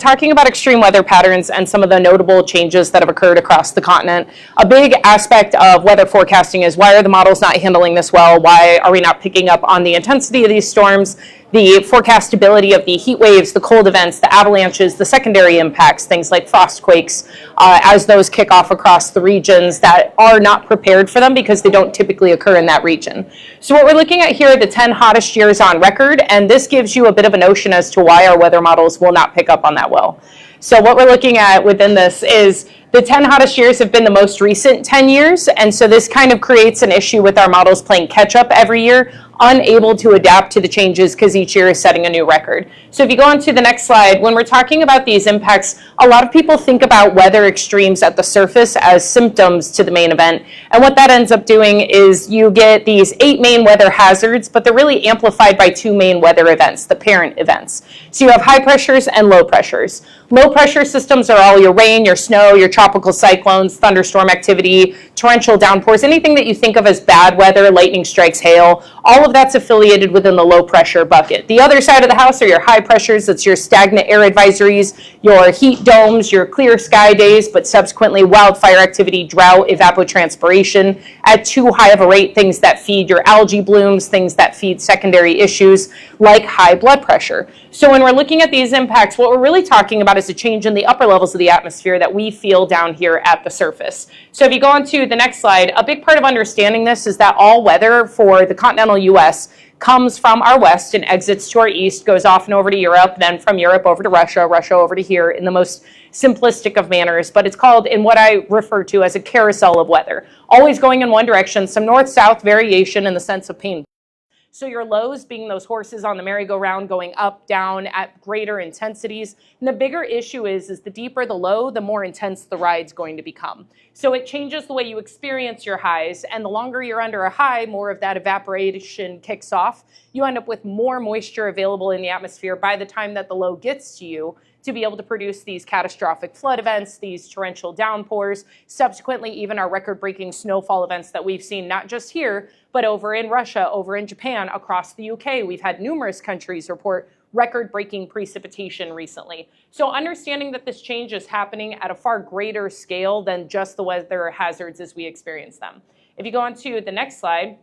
Talking about extreme weather patterns and some of the notable changes that have occurred across the continent, a big aspect of weather forecasting is why are the models not handling this well? Why are we not picking up on the intensity of these storms, the forecastability of the heat waves, the cold events, the avalanches, the secondary impacts, things like frost quakes, as those kick off across the regions that are not prepared for them because they don't typically occur in that region. So what we're looking at here are the 10 hottest years on record, and this gives you a bit of a notion as to why our weather models will not pick up on that well. So what we're looking at within this is the 10 hottest years have been the most recent 10 years, and so this kind of creates an issue with our models playing catch up every year, unable to adapt to the changes because each year is setting a new record. So if you go on to the next slide, when we're talking about these impacts, a lot of people think about weather extremes at the surface as symptoms to the main event. And what that ends up doing is you get these 8 main weather hazards, but they're really amplified by 2 main weather events, the parent events. So you have high pressures and low pressures. Low pressure systems are all your rain, your snow, your tropical cyclones, thunderstorm activity, torrential downpours, anything that you think of as bad weather, lightning strikes, hail, all of that's affiliated within the low pressure bucket. The other side of the house are your high pressures. That's your stagnant air advisories, your heat domes, your clear sky days, but subsequently wildfire activity, drought, evapotranspiration at too high of a rate, things that feed your algae blooms, things that feed secondary issues like high blood pressure. So when we're looking at these impacts, what we're really talking about is a change in the upper levels of the atmosphere that we feel down here at the surface. So if you go on to the next slide, a big part of understanding this is that all weather for the continental US comes from our west and exits to our east, goes off and over to Europe, then from Europe over to Russia, Russia over to here in the most simplistic of manners, but it's called in what I refer to as a carousel of weather, always going in one direction, some north-south variation in the sense of pain. So your lows being those horses on the merry-go-round going up, down at greater intensities. And the bigger issue is the deeper the low, the more intense the ride's going to become. So it changes the way you experience your highs, and the longer you're under a high, more of that evaporation kicks off. You end up with more moisture available in the atmosphere by the time that the low gets to you, to be able to produce these catastrophic flood events, these torrential downpours, subsequently even our record-breaking snowfall events that we've seen not just here, but over in Russia, over in Japan, across the UK. We've had numerous countries report record-breaking precipitation recently. So understanding that this change is happening at a far greater scale than just the weather hazards as we experience them. If you go on to the next slide,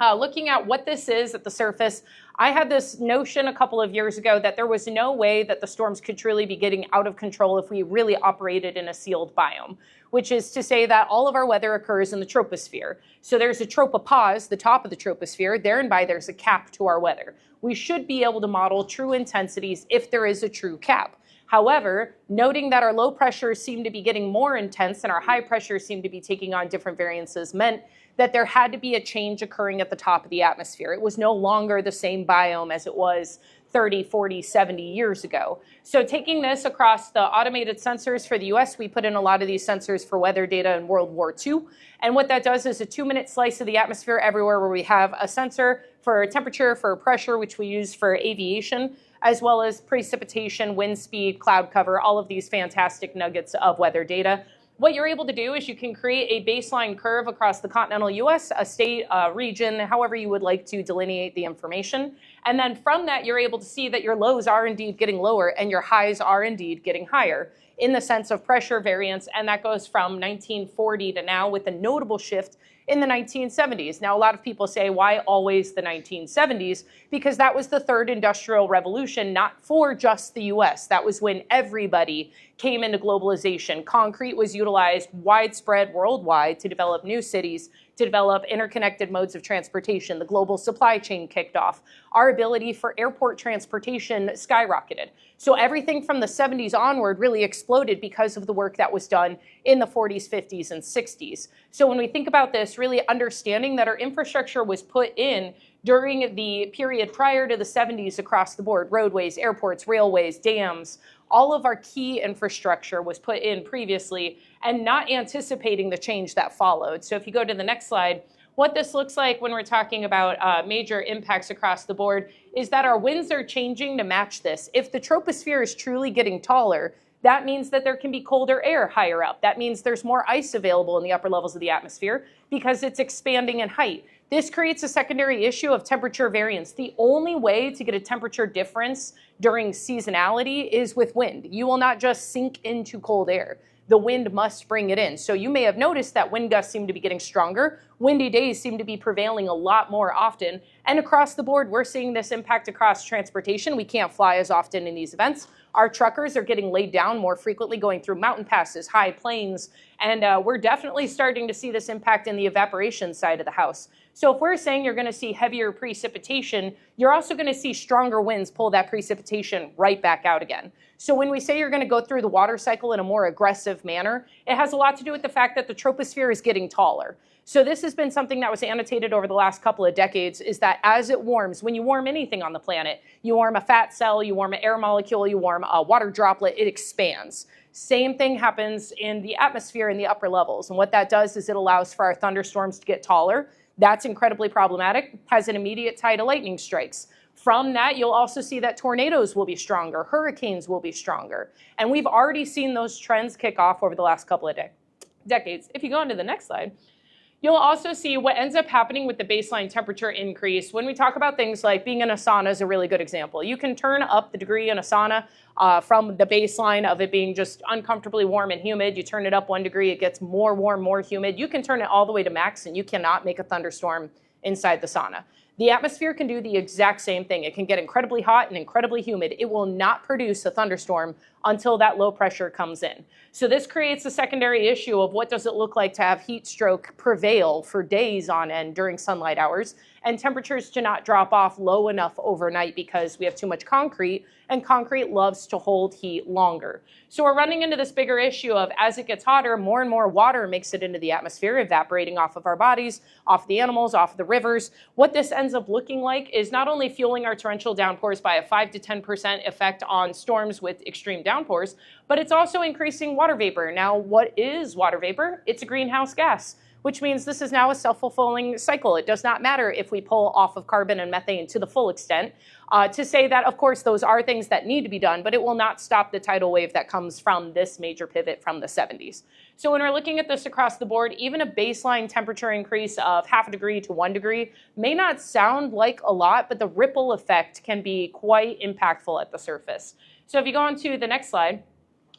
looking at what this is at the surface, I had this notion a couple of years ago that there was no way that the storms could truly be getting out of control if we really operated in a sealed biome, which is to say that all of our weather occurs in the troposphere. So there's a tropopause, the top of the troposphere, there and by there's a cap to our weather. We should be able to model true intensities if there is a true cap. However, noting that our low pressures seem to be getting more intense and our high pressures seem to be taking on different variances meant that there had to be a change occurring at the top of the atmosphere. It was no longer the same biome as it was 30, 40, 70 years ago. So taking this across the automated sensors for the US, we put in a lot of these sensors for weather data in World War II. And what that does is a 2-minute slice of the atmosphere everywhere where we have a sensor for temperature, for pressure, which we use for aviation, as well as precipitation, wind speed, cloud cover, all of these fantastic nuggets of weather data. What you're able to do is you can create a baseline curve across the continental US, a state, a region, however you would like to delineate the information. And then from that, you're able to see that your lows are indeed getting lower and your highs are indeed getting higher in the sense of pressure variance. And that goes from 1940 to now with a notable shift in the 1970s. Now, a lot of people say, why always the 1970s? Because that was the third industrial revolution, not for just the US. That was when everybody came into globalization. Concrete was utilized widespread worldwide to develop new cities, to develop interconnected modes of transportation. The global supply chain kicked off. Our ability for airport transportation skyrocketed. So everything from the 70s onward really exploded because of the work that was done in the 40s, 50s, and 60s. So when we think about this, really understanding that our infrastructure was put in during the period prior to the 70s across the board, roadways, airports, railways, dams, all of our key infrastructure was put in previously and not anticipating the change that followed. So if you go to the next slide, what this looks like when we're talking about major impacts across the board is that our winds are changing to match this. If the troposphere is truly getting taller, that means that there can be colder air higher up. That means there's more ice available in the upper levels of the atmosphere because it's expanding in height. This creates a secondary issue of temperature variance. The only way to get a temperature difference during seasonality is with wind. You will not just sink into cold air. The wind must bring it in. So you may have noticed that wind gusts seem to be getting stronger. Windy days seem to be prevailing a lot more often. And across the board, we're seeing this impact across transportation. We can't fly as often in these events. Our truckers are getting laid down more frequently, going through mountain passes, high plains, and we're definitely starting to see this impact in the evaporation side of the house. So if we're saying you're going to see heavier precipitation, you're also going to see stronger winds pull that precipitation right back out again. So when we say you're going to go through the water cycle in a more aggressive manner, it has a lot to do with the fact that the troposphere is getting taller. So this has been something that was annotated over the last couple of decades, is that as it warms, when you warm anything on the planet, you warm a fat cell, you warm an air molecule, you warm a water droplet, it expands. Same thing happens in the atmosphere in the upper levels. And what that does is it allows for our thunderstorms to get taller. That's incredibly problematic, has an immediate tie to lightning strikes. From that, you'll also see that tornadoes will be stronger, hurricanes will be stronger. And we've already seen those trends kick off over the last couple of decades. If you go on to the next slide, you'll also see what ends up happening with the baseline temperature increase. When we talk about things like being in a sauna is a really good example. You can turn up the degree in a sauna from the baseline of it being just uncomfortably warm and humid. You turn it up 1 degree, it gets more warm, more humid. You can turn it all the way to max and you cannot make a thunderstorm inside the sauna. The atmosphere can do the exact same thing. It can get incredibly hot and incredibly humid. It will not produce a thunderstorm until that low pressure comes in. So this creates a secondary issue of what does it look like to have heat stroke prevail for days on end during sunlight hours, and temperatures to not drop off low enough overnight because we have too much concrete, and concrete loves to hold heat longer. So we're running into this bigger issue of, as it gets hotter, more and more water makes it into the atmosphere, evaporating off of our bodies, off the animals, off the rivers. What this ends up looking like is not only fueling our torrential downpours by a 5 to 10% effect on storms with extreme downpours, but it's also increasing water vapor. Now, what is water vapor? It's a greenhouse gas, which means this is now a self-fulfilling cycle. It does not matter if we pull off of carbon and methane to the full extent. To say that, of course, those are things that need to be done, but it will not stop the tidal wave that comes from this major pivot from the 70s. So when we're looking at this across the board, even a baseline temperature increase of 0.5 degree to 1 degree may not sound like a lot, but the ripple effect can be quite impactful at the surface. So if you go on to the next slide,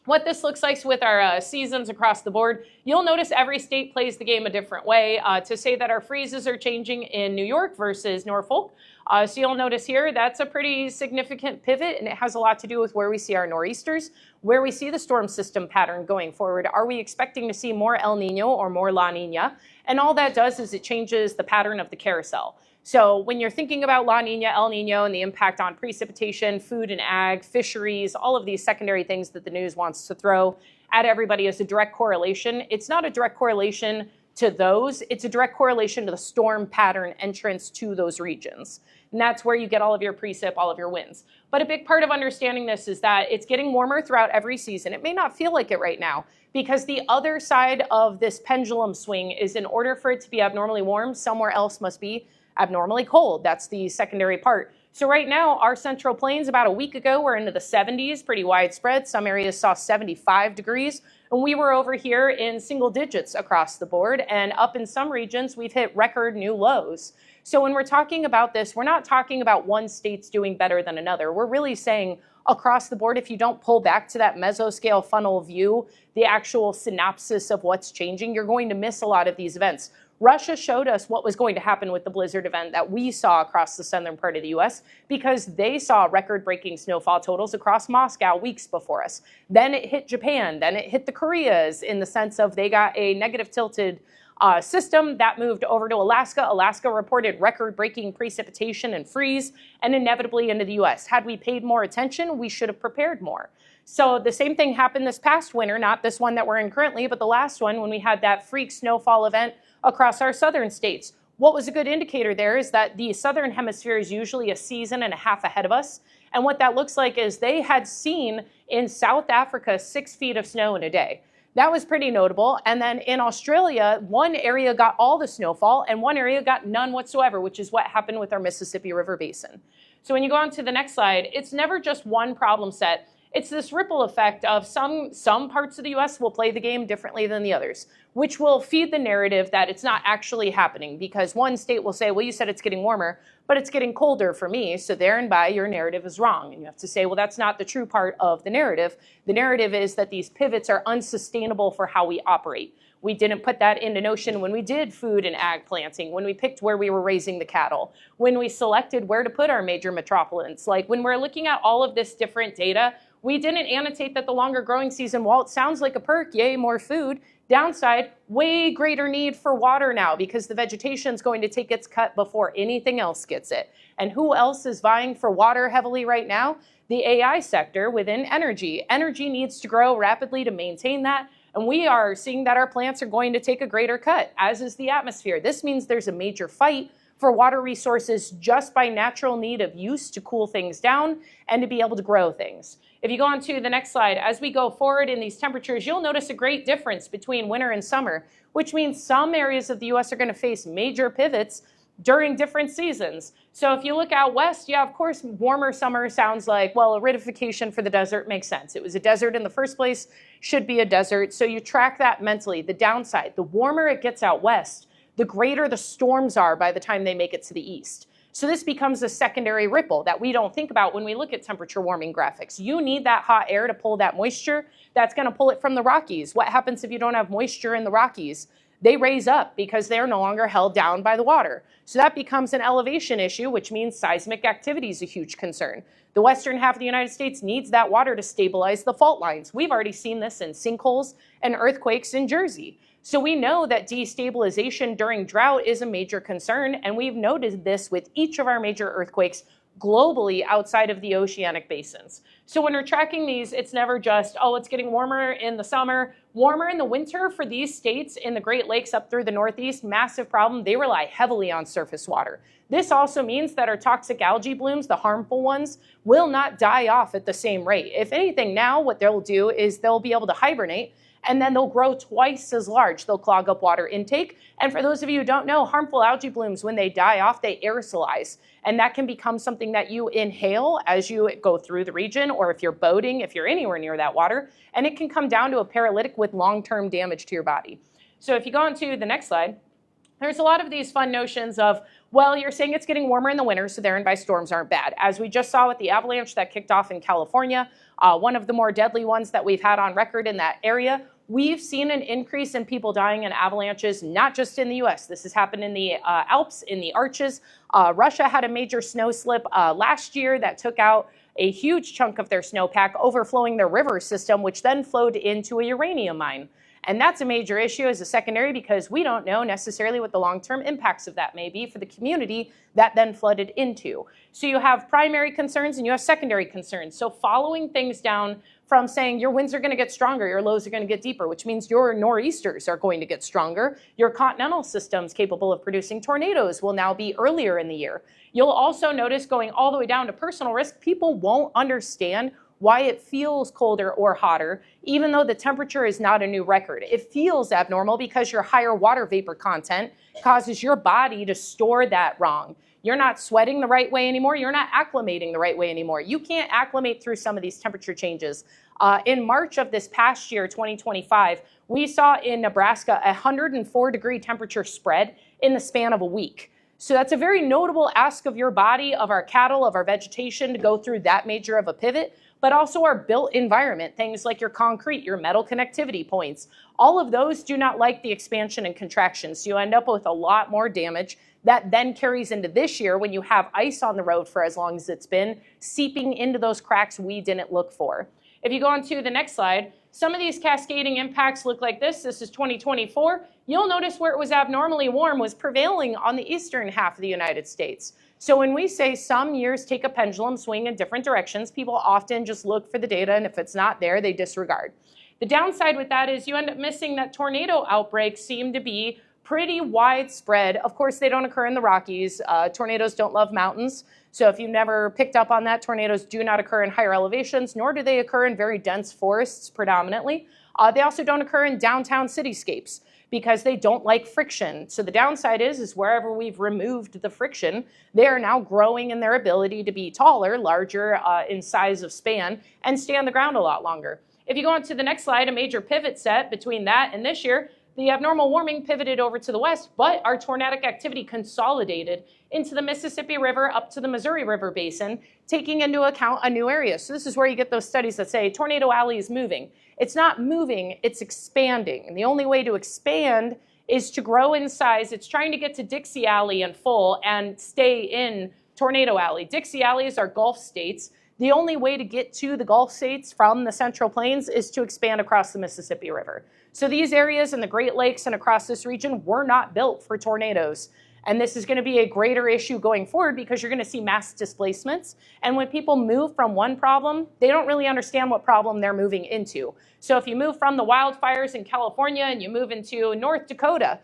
what this looks like with our seasons across the board, you'll notice every state plays the game a different way. To say that our freezes are changing in New York versus Norfolk, so you'll notice here that's a pretty significant pivot, and it has a lot to do with where we see our nor'easters, where we see the storm system pattern going forward. Are we expecting to see more El Nino or more La Nina? And all that does is it changes the pattern of the carousel. So when you're thinking about La Nina, El Nino, and the impact on precipitation, food and ag, fisheries, all of these secondary things that the news wants to throw at everybody as a direct correlation, it's not a direct correlation to those, it's a direct correlation to the storm pattern entrance to those regions. And that's where you get all of your precip, all of your winds. But a big part of understanding this is that it's getting warmer throughout every season. It may not feel like it right now, because the other side of this pendulum swing is, in order for it to be abnormally warm, somewhere else must be abnormally cold. That's the secondary part. So right now, our central plains, about a week ago, were into the 70s, pretty widespread. Some areas saw 75 degrees, and we were over here in single digits across the board. And up in some regions, we've hit record new lows. So when we're talking about this, we're not talking about one state's doing better than another. We're really saying across the board, if you don't pull back to that mesoscale funnel view, the actual synopsis of what's changing, you're going to miss a lot of these events. Russia showed us what was going to happen with the blizzard event that we saw across the southern part of the US, because they saw record-breaking snowfall totals across Moscow weeks before us. Then it hit Japan, then it hit the Koreas, in the sense of they got a negative tilted system that moved over to Alaska. Alaska reported record-breaking precipitation and freeze, and inevitably into the US. Had we paid more attention, we should have prepared more. So the same thing happened this past winter, not this one that we're in currently, but the last one, when we had that freak snowfall event across our southern states. What was a good indicator there is that the southern hemisphere is usually a season and a half ahead of us. And what that looks like is they had seen in South Africa 6 feet of snow in a day. That was pretty notable. And then in Australia, one area got all the snowfall and one area got none whatsoever, which is what happened with our Mississippi River Basin. So when you go on to the next slide, it's never just one problem set. It's this ripple effect of some parts of the US will play the game differently than the others, which will feed the narrative that it's not actually happening, because one state will say, well, you said it's getting warmer, but it's getting colder for me, so thereby your narrative is wrong. And you have to say, well, that's not the true part of the narrative. The narrative is that these pivots are unsustainable for how we operate. We didn't put that into notion when we did food and ag planting, when we picked where we were raising the cattle, when we selected where to put our major metropolitans. Like when we're looking at all of this different data, we didn't annotate that the longer growing season, while it sounds like a perk, yay, more food, downside, way greater need for water now because the vegetation is going to take its cut before anything else gets it. And who else is vying for water heavily right now? The AI sector within energy. Energy needs to grow rapidly to maintain that. And we are seeing that our plants are going to take a greater cut, as is the atmosphere. This means there's a major fight for water resources just by natural need of use to cool things down and to be able to grow things. If you go on to the next slide, as we go forward in these temperatures, you'll notice a great difference between winter and summer, which means some areas of the US are going to face major pivots during different seasons. So if you look out west, yeah, of course, warmer summer sounds like, well, aridification for the desert makes sense. It was a desert in the first place, should be a desert. So you track that mentally. The downside, the warmer it gets out west, the greater the storms are by the time they make it to the east. So this becomes a secondary ripple that we don't think about when we look at temperature warming graphics. You need that hot air to pull that moisture. That's going to pull it from the Rockies. What happens if you don't have moisture in the Rockies? They raise up because they're no longer held down by the water. So that becomes an elevation issue, which means seismic activity is a huge concern. The western half of the United States needs that water to stabilize the fault lines. We've already seen this in sinkholes and earthquakes in Jersey. So we know that destabilization during drought is a major concern, and we've noted this with each of our major earthquakes globally outside of the oceanic basins. So when we're tracking these, it's never just, oh, it's getting warmer in the summer, warmer in the winter for these states in the Great Lakes up through the Northeast, massive problem. They rely heavily on surface water. This also means that our toxic algae blooms, the harmful ones, will not die off at the same rate. If anything, now what they'll do is they'll be able to hibernate, and then they'll grow twice as large. They'll clog up water intake. And for those of you who don't know, harmful algae blooms, when they die off, they aerosolize. And that can become something that you inhale as you go through the region, or if you're boating, if you're anywhere near that water. And it can come down to a paralytic with long-term damage to your body. So if you go on to the next slide, there's a lot of these fun notions of, well, you're saying it's getting warmer in the winter, so therein by storms aren't bad. As we just saw with the avalanche that kicked off in California, one of the more deadly ones that we've had on record in that area, we've seen an increase in people dying in avalanches, not just in the US. This has happened in the Alps, in the Arches. Russia had a major snow slip last year that took out a huge chunk of their snowpack, overflowing their river system, which then flowed into a uranium mine. And that's a major issue as a secondary because we don't know necessarily what the long-term impacts of that may be for the community that then flooded into. So you have primary concerns and you have secondary concerns. So following things down from saying your winds are going to get stronger, your lows are going to get deeper, which means your nor'easters are going to get stronger. Your continental systems capable of producing tornadoes will now be earlier in the year. You'll also notice going all the way down to personal risk, people won't understand why it feels colder or hotter, even though the temperature is not a new record. It feels abnormal because your higher water vapor content causes your body to store that wrong. You're not sweating the right way anymore. You're not acclimating the right way anymore. You can't acclimate through some of these temperature changes. In March of this past year, 2025, we saw in Nebraska a 104-degree temperature spread in the span of a week. So that's a very notable ask of your body, of our cattle, of our vegetation to go through that major of a pivot, but also our built environment, things like your concrete, your metal connectivity points. All of those do not like the expansion and contraction. So you end up with a lot more damage that then carries into this year when you have ice on the road for as long as it's been, seeping into those cracks we didn't look for. If you go on to the next slide, some of these cascading impacts look like this. This is 2024. You'll notice where it was abnormally warm was prevailing on the eastern half of the United States. So when we say some years take a pendulum swing in different directions, people often just look for the data, and if it's not there, they disregard. The downside with that is you end up missing that tornado outbreaks seem to be pretty widespread. Of course, they don't occur in the Rockies. Tornadoes don't love mountains. So if you've never picked up on that, tornadoes do not occur in higher elevations, nor do they occur in very dense forests predominantly. They also don't occur in downtown cityscapes. because they don't like friction. So the downside is wherever we've removed the friction, they are now growing in their ability to be taller, larger in size of span, and stay on the ground a lot longer. If you go on to the next slide, a major pivot set between that and this year, the abnormal warming pivoted over to the west, but our tornadic activity consolidated into the Mississippi River up to the Missouri River Basin, taking into account a new area. So this is where you get those studies that say Tornado Alley is moving. It's not moving, it's expanding. And the only way to expand is to grow in size. It's trying to get to Dixie Alley in full and stay in Tornado Alley. Dixie Alleys are Gulf states. The only way to get to the Gulf states from the Central Plains is to expand across the Mississippi River. So these areas in the Great Lakes and across this region were not built for tornadoes. And this is going to be a greater issue going forward because you're going to see mass displacements. And when people move from one problem, they don't really understand what problem they're moving into. So if you move from the wildfires in California and you move into North Dakota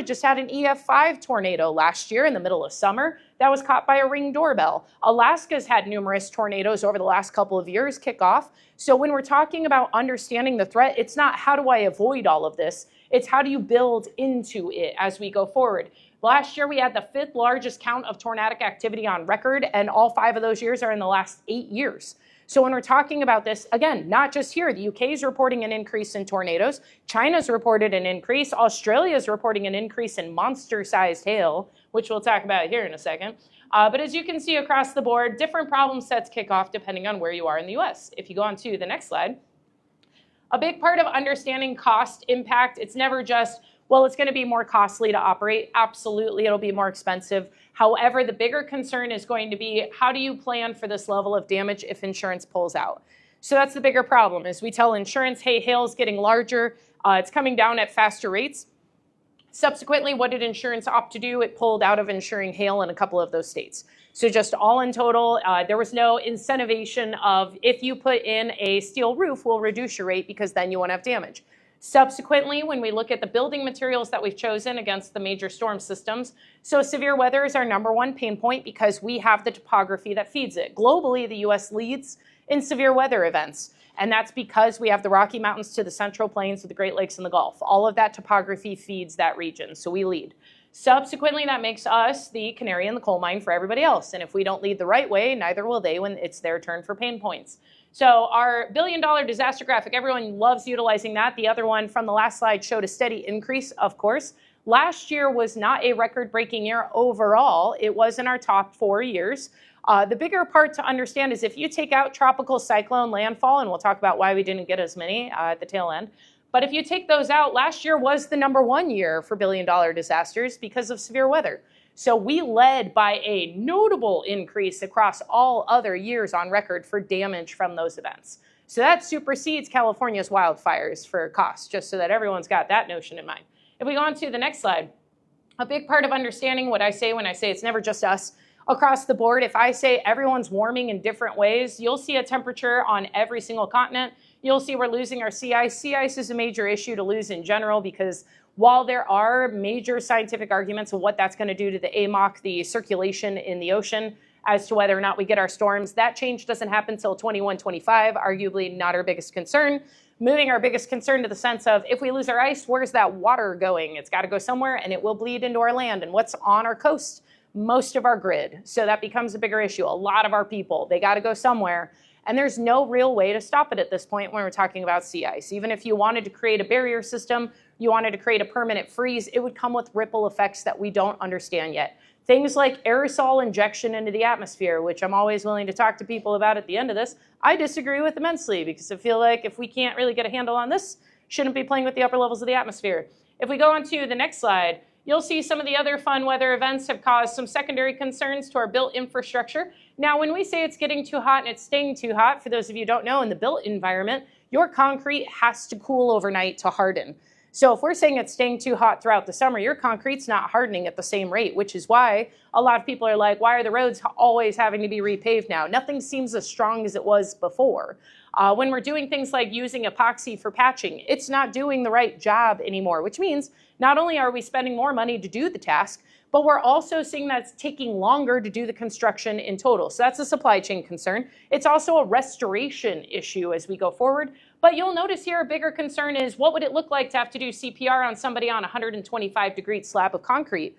just had an EF5 tornado last year in the middle of summer that was caught by a Ring doorbell. Alaska's had numerous tornadoes over the last couple of years kick off. So when we're talking about understanding the threat, it's not how do I avoid all of this, it's how do you build into it as we go forward. Last year, we had the 5th largest count of tornadic activity on record, and all 5 of those years are in the last 8 years. So when we're talking about this, again, not just here, the UK is reporting an increase in tornadoes, China's reported an increase, Australia's reporting an increase in monster-sized hail, which we'll talk about here in a second. But as you can see across the board, different problem sets kick off depending on where you are in the US. If you go on to the next slide, a big part of understanding cost impact, it's never just, well, it's going to be more costly to operate. Absolutely, it'll be more expensive. However, the bigger concern is going to be, how do you plan for this level of damage if insurance pulls out? So that's the bigger problem, is we tell insurance, hey, hail's getting larger, it's coming down at faster rates. Subsequently, what did insurance opt to do? It pulled out of insuring hail in a couple of those states. So just all in total, there was no incentivization of, if you put in a steel roof, we'll reduce your rate because then you won't have damage. Subsequently, when we look at the building materials that we've chosen against the major storm systems, so severe weather is our #1 pain point because we have the topography that feeds it. Globally, the US leads in severe weather events, and that's because we have the Rocky Mountains to the Central Plains to the Great Lakes and the Gulf. All of that topography feeds that region, so we lead. Subsequently, that makes us the canary in the coal mine for everybody else, and if we don't lead the right way, neither will they when it's their turn for pain points. So our billion-dollar disaster graphic, everyone loves utilizing that. The other one from the last slide showed a steady increase, of course. Last year was not a record-breaking year overall. It was in our top 4 years. The bigger part to understand is if you take out tropical cyclone landfall, and we'll talk about why we didn't get as many at the tail end, but if you take those out, last year was the #1 year for billion-dollar disasters because of severe weather. So we led by a notable increase across all other years on record for damage from those events. So that supersedes California's wildfires for cost, just so that everyone's got that notion in mind. If we go on to the next slide, a big part of understanding what I say when I say it's never just us, across the board, if I say everyone's warming in different ways, you'll see a temperature on every single continent. You'll see we're losing our sea ice. Sea ice is a major issue to lose in general because while there are major scientific arguments of what that's going to do to the AMOC, the circulation in the ocean, as to whether or not we get our storms, that change doesn't happen until 21-25, arguably not our biggest concern. Moving our biggest concern to the sense of if we lose our ice, where's that water going? It's got to go somewhere and it will bleed into our land. And what's on our coast? Most of our grid. So that becomes a bigger issue. A lot of our people, they got to go somewhere. And there's no real way to stop it at this point when we're talking about sea ice. Even if you wanted to create a barrier system, you wanted to create a permanent freeze, it would come with ripple effects that we don't understand yet. Things like aerosol injection into the atmosphere, which I'm always willing to talk to people about at the end of this, I disagree with immensely because I feel like if we can't really get a handle on this, shouldn't be playing with the upper levels of the atmosphere. If we go on to the next slide, you'll see some of the other fun weather events have caused some secondary concerns to our built infrastructure. Now, when we say it's getting too hot and it's staying too hot, for those of you who don't know, in the built environment, your concrete has to cool overnight to harden. So if we're saying it's staying too hot throughout the summer, your concrete's not hardening at the same rate, which is why a lot of people are like, why are the roads always having to be repaved now? Nothing seems as strong as it was before. When we're doing things like using epoxy for patching, it's not doing the right job anymore, which means not only are we spending more money to do the task, but we're also seeing that it's taking longer to do the construction in total. So that's a supply chain concern. It's also a restoration issue as we go forward. But you'll notice here a bigger concern is what would it look like to have to do CPR on somebody on a 125-degree slab of concrete?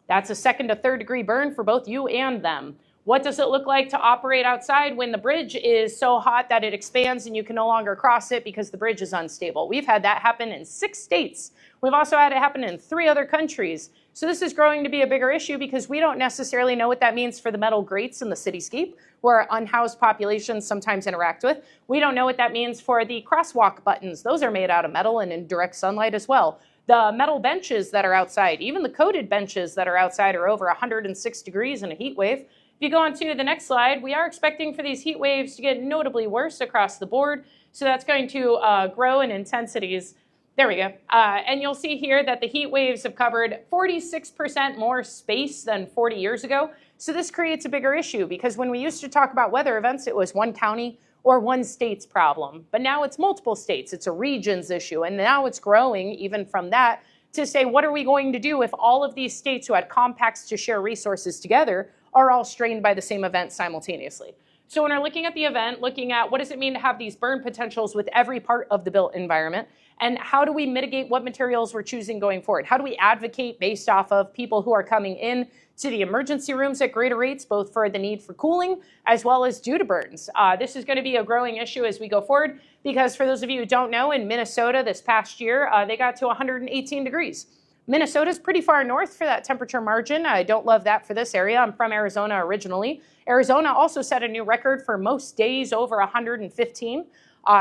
That's a 2nd to 3rd degree burn for both you and them. What does it look like to operate outside when the bridge is so hot that it expands and you can no longer cross it because the bridge is unstable? We've had that happen in 6 states. We've also had it happen in 3 other countries. So this is growing to be a bigger issue because we don't necessarily know what that means for the metal grates in the cityscape where unhoused populations sometimes interact with. We don't know what that means for the crosswalk buttons. Those are made out of metal and in direct sunlight as well. The metal benches that are outside, even the coated benches that are outside are over 106 degrees in a heat wave. If you go on to the next slide, we are expecting for these heat waves to get notably worse across the board. So that's going to grow in intensities. There we go. And you'll see here that the heat waves have covered 46% more space than 40 years ago. So this creates a bigger issue because when we used to talk about weather events, it was one county or one state's problem. But now it's multiple states. It's a region's issue. And now it's growing even from that to say, what are we going to do if all of these states who had compacts to share resources together are all strained by the same event simultaneously? So when we're looking at the event, looking at what does it mean to have these burn potentials with every part of the built environment, and how do we mitigate what materials we're choosing going forward? How do we advocate based off of people who are coming in to the emergency rooms at greater rates, both for the need for cooling as well as due to burns? This is going to be a growing issue as we go forward because for those of you who don't know, in Minnesota this past year, they got to 118 degrees. Minnesota's pretty far north for that temperature margin. I don't love that for this area. I'm from Arizona originally. Arizona also set a new record for most days over 115.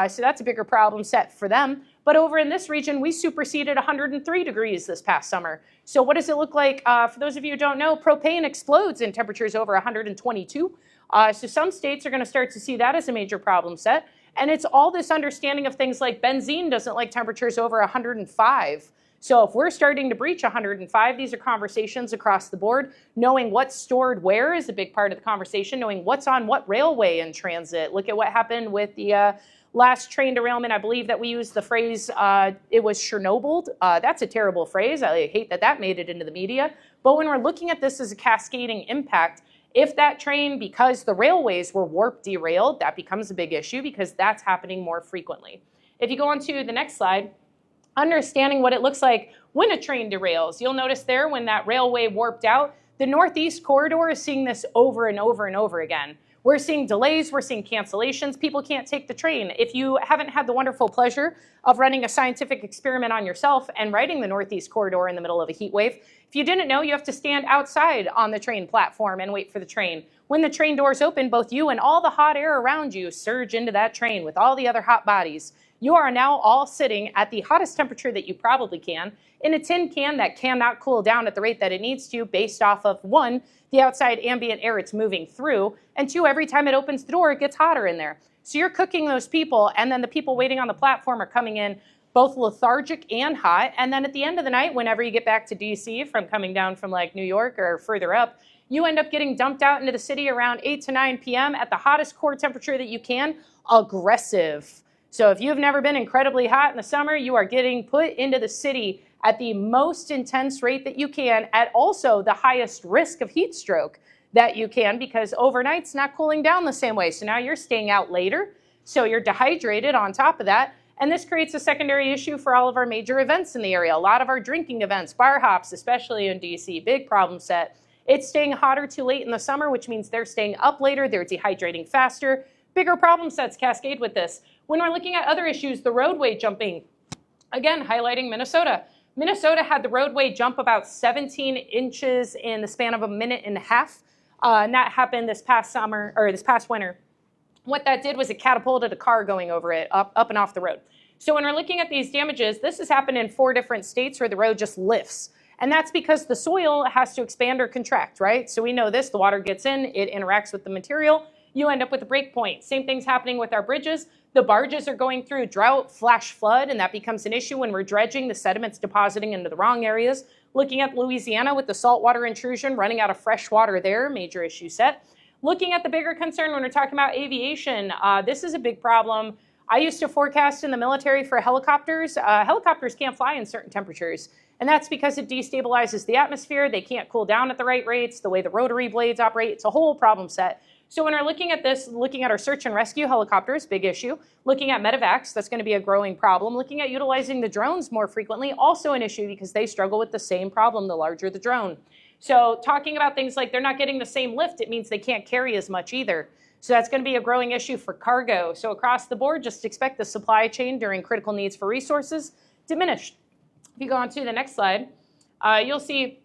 So that's a bigger problem set for them. But over in this region, we superseded 103 degrees this past summer. So what does it look like? For those of you who don't know, propane explodes in temperatures over 122. So some states are going to start to see that as a major problem set. And it's all this understanding of things like benzene doesn't like temperatures over 105. So if we're starting to breach 105, these are conversations across the board. Knowing what's stored where is a big part of the conversation. Knowing what's on what railway in transit. Look at what happened with the last train derailment. I believe that we used the phrase, it was Chernobyled. That's a terrible phrase. I hate that that made it into the media. But when we're looking at this as a cascading impact, if that train, because the railways were warp derailed, that becomes a big issue because that's happening more frequently. If you go on to the next slide, understanding what it looks like when a train derails. You'll notice there when that railway warped out, the Northeast corridor is seeing this over and over and over again. We're seeing delays, we're seeing cancellations, people can't take the train. If you haven't had the wonderful pleasure of running a scientific experiment on yourself and riding the Northeast corridor in the middle of a heat wave, if you didn't know, you have to stand outside on the train platform and wait for the train. When the train doors open, both you and all the hot air around you surge into that train with all the other hot bodies. You are now all sitting at the hottest temperature that you probably can in a tin can that cannot cool down at the rate that it needs to based off of, 1, the outside ambient air it's moving through, and 2, every time it opens the door, it gets hotter in there. So you're cooking those people, and then the people waiting on the platform are coming in both lethargic and hot, and then at the end of the night, whenever you get back to DC from coming down from like New York or further up, you end up getting dumped out into the city around 8 to 9 p.m. at the hottest core temperature that you can, aggressive. So if you've never been incredibly hot in the summer, you are getting put into the city at the most intense rate that you can, at also the highest risk of heat stroke that you can, because overnight's not cooling down the same way. So now you're staying out later, so you're dehydrated on top of that. And this creates a secondary issue for all of our major events in the area. A lot of our drinking events, bar hops, especially in DC, big problem set. It's staying hotter too late in the summer, which means they're staying up later, they're dehydrating faster. Bigger problem sets cascade with this. When we're looking at other issues, the roadway jumping, again, highlighting Minnesota. Minnesota had the roadway jump about 17 inches in the span of a minute and a half. And that happened this past summer, or this past winter. What that did was it catapulted a car going over it, up and off the road. So when we're looking at these damages, this has happened in 4 different states where the road just lifts. And that's because the soil has to expand or contract, right? So we know this, the water gets in, it interacts with the material, you end up with a break point. Same thing's happening with our bridges. The barges are going through drought, flash flood, and that becomes an issue when we're dredging, the sediments depositing into the wrong areas. Looking at Louisiana with the saltwater intrusion, running out of fresh water there, major issue set. Looking at the bigger concern when we're talking about aviation, this is a big problem. I used to forecast in the military for helicopters. Helicopters can't fly in certain temperatures, and that's because it destabilizes the atmosphere. They can't cool down at the right rates, the way the rotary blades operate. It's a whole problem set. So when we're looking at this, looking at our search and rescue helicopters, big issue. Looking at medevacs, that's going to be a growing problem. Looking at utilizing the drones more frequently, also an issue because they struggle with the same problem the larger the drone. So talking about things like they're not getting the same lift, it means they can't carry as much either. So that's going to be a growing issue for cargo. So across the board, just expect the supply chain during critical needs for resources diminished. If you go on to the next slide, you'll see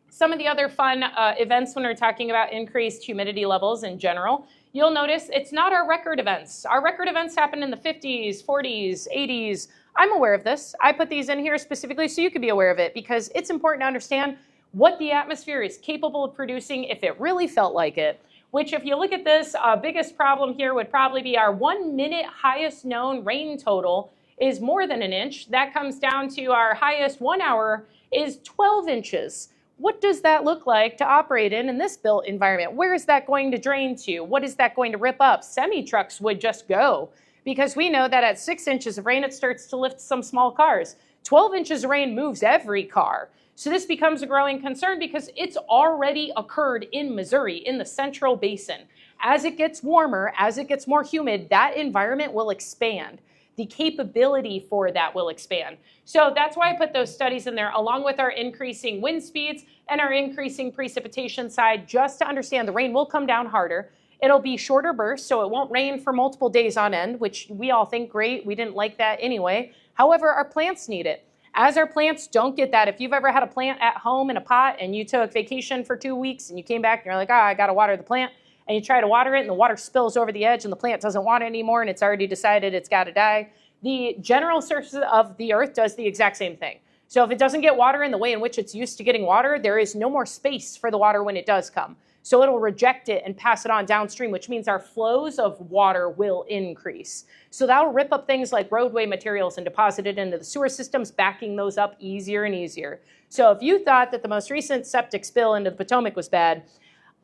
some of the other fun events when we're talking about increased humidity levels in general. You'll notice it's not our record events. Our record events happen in the 50s, 40s, 80s. I'm aware of this. I put these in here specifically so you can be aware of it because it's important to understand what the atmosphere is capable of producing if it really felt like it. Which if you look at this, biggest problem here would probably be our 1 minute highest known rain total is more than an inch. That comes down to our highest 1 hour is 12 inches. What does that look like to operate in this built environment? Where is that going to drain to? What is that going to rip up? Semi-trucks would just go because we know that at 6 inches of rain, it starts to lift some small cars. 12 inches of rain moves every car. So this becomes a growing concern because it's already occurred in Missouri, in the central basin. As it gets warmer, as it gets more humid, that environment will expand. The capability for that will expand. So that's why I put those studies in there, along with our increasing wind speeds and our increasing precipitation side, just to understand the rain will come down harder. It'll be shorter bursts, so it won't rain for multiple days on end, which we all think great. We didn't like that anyway. However, our plants need it. As our plants don't get that, if you've ever had a plant at home in a pot and you took vacation for 2 weeks and you came back and you're like, I got to water the plant, and you try to water it and the water spills over the edge and the plant doesn't want it anymore and it's already decided it's got to die, the general surface of the earth does the exact same thing. So if it doesn't get water in the way in which it's used to getting water, there is no more space for the water when it does come. So it'll reject it and pass it on downstream, which means our flows of water will increase. So that'll rip up things like roadway materials and deposit it into the sewer systems, backing those up easier and easier. So if you thought that the most recent septic spill into the Potomac was bad,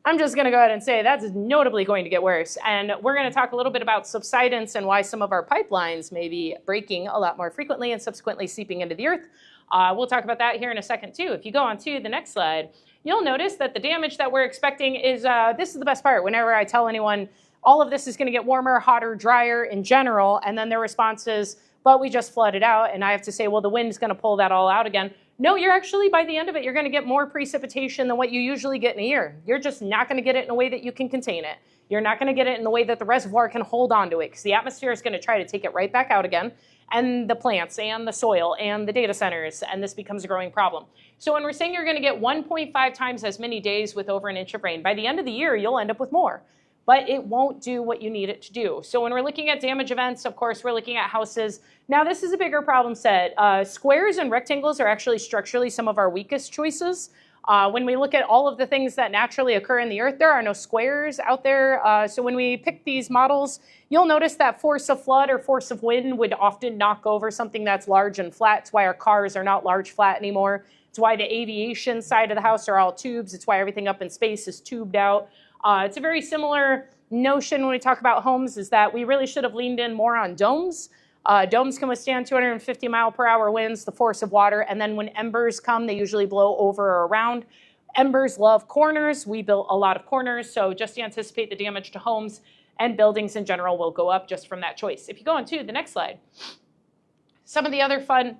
I'm just going to go ahead and say that's notably going to get worse. And we're going to talk a little bit about subsidence and why some of our pipelines may be breaking a lot more frequently and subsequently seeping into the earth. We'll talk about that here in a second too. If you go on to the next slide, you'll notice that the damage that we're expecting is, this is the best part. Whenever I tell anyone all of this is going to get warmer, hotter, drier in general, and then their response is, but we just flooded out. And I have to say, well, the wind's going to pull that all out again. No, you're actually, by the end of it, you're going to get more precipitation than what you usually get in a year. You're just not going to get it in a way that you can contain it. You're not going to get it in the way that the reservoir can hold on to it, because the atmosphere is going to try to take it right back out again, and the plants and the soil and the data centers, and this becomes a growing problem. So when we're saying you're going to get 1.5 times as many days with over an inch of rain, by the end of the year, you'll end up with more. But it won't do what you need it to do. So when we're looking at damage events, of course, we're looking at houses. Now, this is a bigger problem set. Squares and rectangles are actually structurally some of our weakest choices. When we look at all of the things that naturally occur in the earth, there are no squares out there. So when we pick these models, you'll notice that force of flood or force of wind would often knock over something that's large and flat. It's why our cars are not large flat anymore. It's why the aviation side of the house are all tubes. It's why everything up in space is tubed out. It's a very similar notion when we talk about homes, is that we really should have leaned in more on domes. Domes can withstand 250 mile per hour winds, the force of water, and then when embers come, they usually blow over or around. Embers love corners. We built a lot of corners, so just anticipate the damage to homes and buildings in general will go up just from that choice. If you go on to the next slide, some of the other fun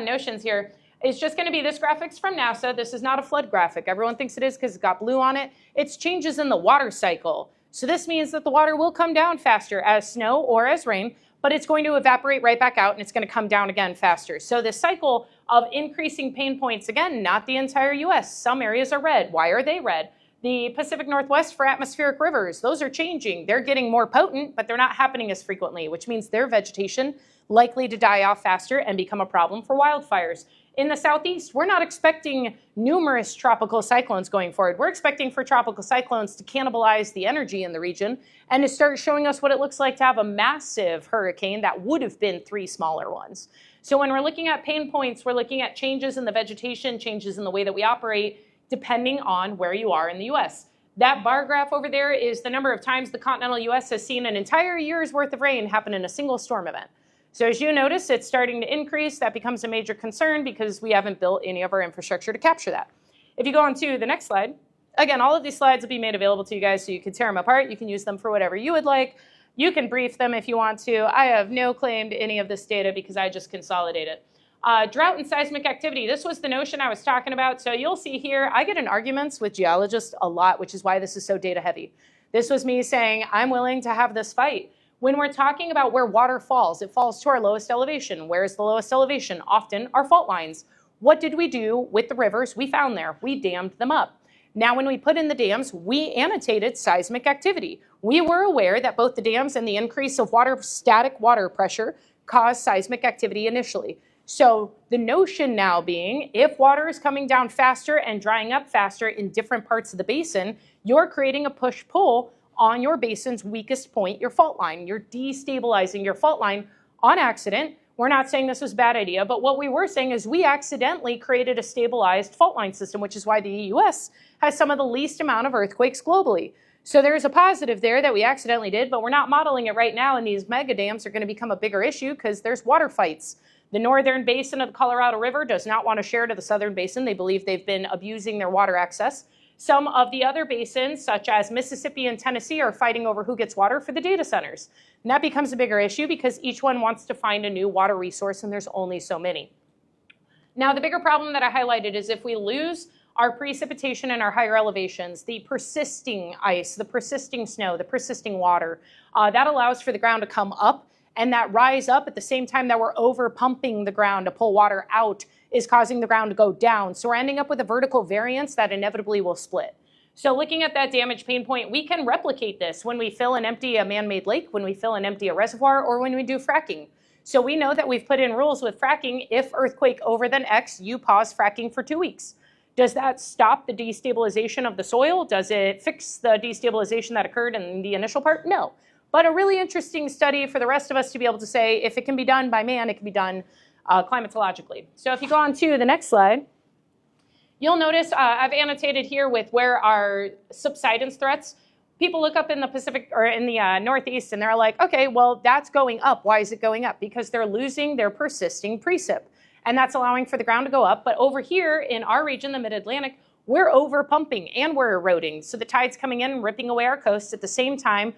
notions here is just going to be this graphics from NASA. This is not a flood graphic. Everyone thinks it is because it's got blue on it. It's changes in the water cycle. So this means that the water will come down faster as snow or as rain, but it's going to evaporate right back out and it's going to come down again faster. So this cycle of increasing pain points, again, not the entire US. Some areas are red. Why are they red? The Pacific Northwest for atmospheric rivers, those are changing. They're getting more potent, but they're not happening as frequently, which means their vegetation likely to die off faster and become a problem for wildfires. In the Southeast, we're not expecting numerous tropical cyclones going forward. We're expecting for tropical cyclones to cannibalize the energy in the region and to start showing us what it looks like to have a massive hurricane that would have been 3 smaller ones. So when we're looking at pain points, we're looking at changes in the vegetation, changes in the way that we operate, depending on where you are in the US. That bar graph over there is the number of times the continental US has seen an entire year's worth of rain happen in a single storm event. So as you notice, it's starting to increase. That becomes a major concern because we haven't built any of our infrastructure to capture that. If you go on to the next slide, again, all of these slides will be made available to you guys so you can tear them apart. You can use them for whatever you would like. You can brief them if you want to. I have no claim to any of this data because I just consolidate it. Drought and seismic activity. This was the notion I was talking about. So you'll see here, I get in arguments with geologists a lot, which is why this is so data heavy. This was me saying, I'm willing to have this fight. When we're talking about where water falls, it falls to our lowest elevation. Where is the lowest elevation? Often our fault lines. What did we do with the rivers we found there? We dammed them up. Now, when we put in the dams, we annotated seismic activity. We were aware that both the dams and the increase of static water pressure caused seismic activity initially. So the notion now being, if water is coming down faster and drying up faster in different parts of the basin, you're creating a push-pull on your basin's weakest point, your fault line. You're destabilizing your fault line on accident. We're not saying this was a bad idea, but what we were saying is we accidentally created a stabilized fault line system, which is why the US has some of the least amount of earthquakes globally. So there's a positive there that we accidentally did, but we're not modeling it right now, and these mega dams are going to become a bigger issue because there's water fights. The northern basin of the Colorado River does not want to share to the southern basin. They believe they've been abusing their water access. Some of the other basins, such as Mississippi and Tennessee, are fighting over who gets water for the data centers. And that becomes a bigger issue because each one wants to find a new water resource, and there's only so many. Now, the bigger problem that I highlighted is if we lose our precipitation in our higher elevations, the persisting ice, the persisting snow, the persisting water, that allows for the ground to come up, and that rise up at the same time that we're over pumping the ground to pull water out is causing the ground to go down. So we're ending up with a vertical variance that inevitably will split. So looking at that damage pain point, we can replicate this when we fill and empty a man-made lake, when we fill and empty a reservoir, or when we do fracking. So we know that we've put in rules with fracking. If earthquake over than X, you pause fracking for 2 weeks. Does that stop the destabilization of the soil? Does it fix the destabilization that occurred in the initial part? No. But a really interesting study for the rest of us to be able to say, if it can be done by man, it can be done climatologically. So if you go on to the next slide, you'll notice I've annotated here with where our subsidence threats. People look up in the Pacific or in the Northeast and they're like, okay, well, that's going up. Why is it going up? Because they're losing their persisting precip. And that's allowing for the ground to go up. But over here in our region, the Mid-Atlantic, we're over pumping and we're eroding. So the tide's coming in and ripping away our coast. At the same time,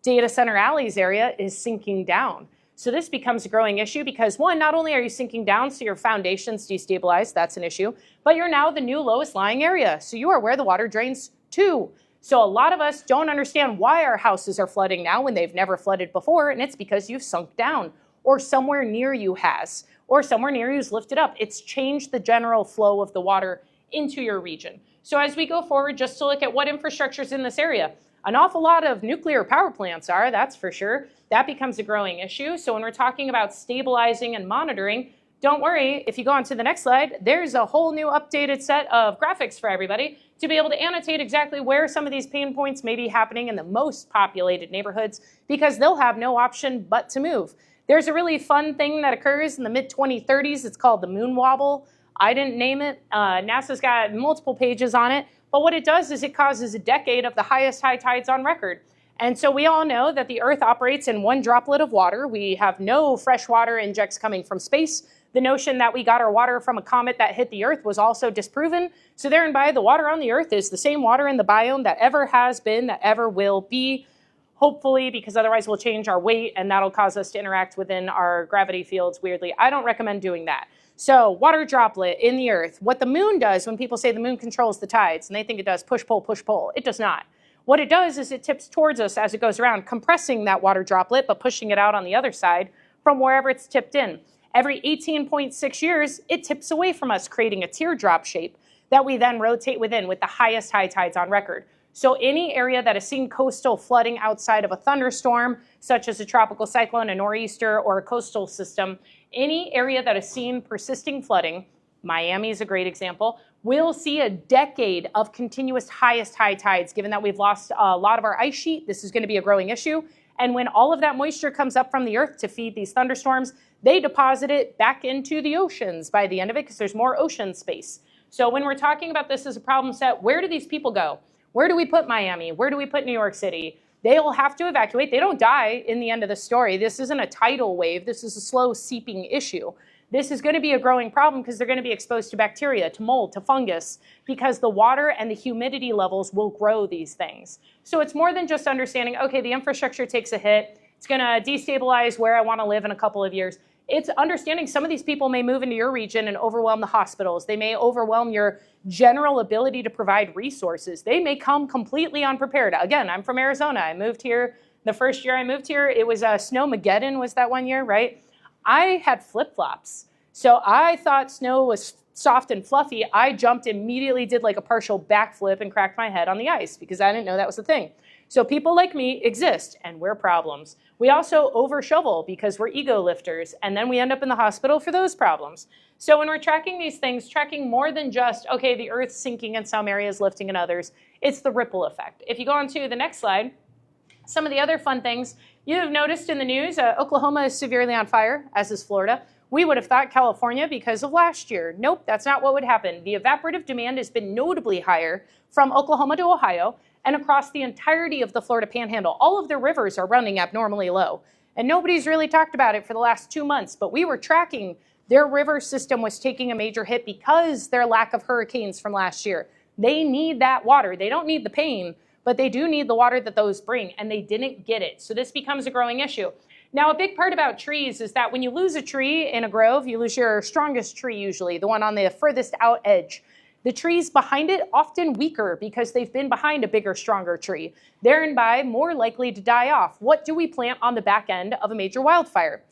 Data Center Alley's area is sinking down. So this becomes a growing issue because, one, not only are you sinking down, so your foundation's destabilized, that's an issue, but you're now the new lowest lying area. So you are where the water drains to. So a lot of us don't understand why our houses are flooding now when they've never flooded before, and it's because you've sunk down, or somewhere near you has, or somewhere near you's lifted up. It's changed the general flow of the water into your region. So as we go forward, just to look at what infrastructure's in this area, an awful lot of nuclear power plants are, that's for sure. That becomes a growing issue. So when we're talking about stabilizing and monitoring, don't worry, if you go on to the next slide, there's a whole new updated set of graphics for everybody to be able to annotate exactly where some of these pain points may be happening in the most populated neighborhoods, because they'll have no option but to move. There's a really fun thing that occurs in the mid-2030s. It's called the moon wobble. I didn't name it. NASA's got multiple pages on it. But what it does is it causes a decade of the highest high tides on record. And so we all know that the Earth operates in one droplet of water. We have no fresh water injects coming from space. The notion that we got our water from a comet that hit the Earth was also disproven. So there and by, the water on the Earth is the same water in the biome that ever has been, that ever will be, hopefully, because otherwise we'll change our weight and that'll cause us to interact within our gravity fields weirdly. I don't recommend doing that. So water droplet in the Earth. What the moon does when people say the moon controls the tides, and they think it does push, pull, it does not. What it does is it tips towards us as it goes around, compressing that water droplet, but pushing it out on the other side from wherever it's tipped in. Every 18.6 years, it tips away from us, creating a teardrop shape that we then rotate within with the highest high tides on record. So any area that has seen coastal flooding outside of a thunderstorm, such as a tropical cyclone, a nor'easter, or a coastal system, any area that has seen persisting flooding, Miami is a great example, will see a decade of continuous highest high tides, given that we've lost a lot of our ice sheet. This is going to be a growing issue. And when all of that moisture comes up from the Earth to feed these thunderstorms, they deposit it back into the oceans by the end of it because there's more ocean space. So when we're talking about this as a problem set, where do these people go? Where do we put Miami? Where do we put New York City? They'll have to evacuate. They don't die in the end of the story. This isn't a tidal wave. This is a slow seeping issue. This is going to be a growing problem because they're going to be exposed to bacteria, to mold, to fungus, because the water and the humidity levels will grow these things. So it's more than just understanding, okay, the infrastructure takes a hit. It's going to destabilize where I want to live in a couple of years. It's understanding some of these people may move into your region and overwhelm the hospitals. They may overwhelm your general ability to provide resources. They may come completely unprepared. Again, I'm from Arizona. I moved here. The first year I moved here, it was Snowmageddon was that one year, right? I had flip-flops. So I thought snow was soft and fluffy. I jumped immediately, did like a partial backflip and cracked my head on the ice because I didn't know that was a thing. So people like me exist and we're problems. We also over shovel because we're ego lifters and then we end up in the hospital for those problems. So when we're tracking these things, tracking more than just, okay, the earth's sinking in some areas, lifting in others, it's the ripple effect. If you go on to the next slide, some of the other fun things you have noticed in the news, Oklahoma is severely on fire, as is Florida. We would have thought California because of last year. Nope, that's not what would happen. The evaporative demand has been notably higher from Oklahoma to Ohio and across the entirety of the Florida Panhandle. All of their rivers are running abnormally low. And nobody's really talked about it for the last 2 months, but we were tracking their river system was taking a major hit because their lack of hurricanes from last year. They need that water. They don't need the pain, but they do need the water that those bring, and they didn't get it. So this becomes a growing issue. Now, a big part about trees is that when you lose a tree in a grove, you lose your strongest tree usually, the one on the furthest out edge. The trees behind it often weaker because they've been behind a bigger, stronger tree, thereby more likely to die off. What do we plant on the back end of a major wildfire?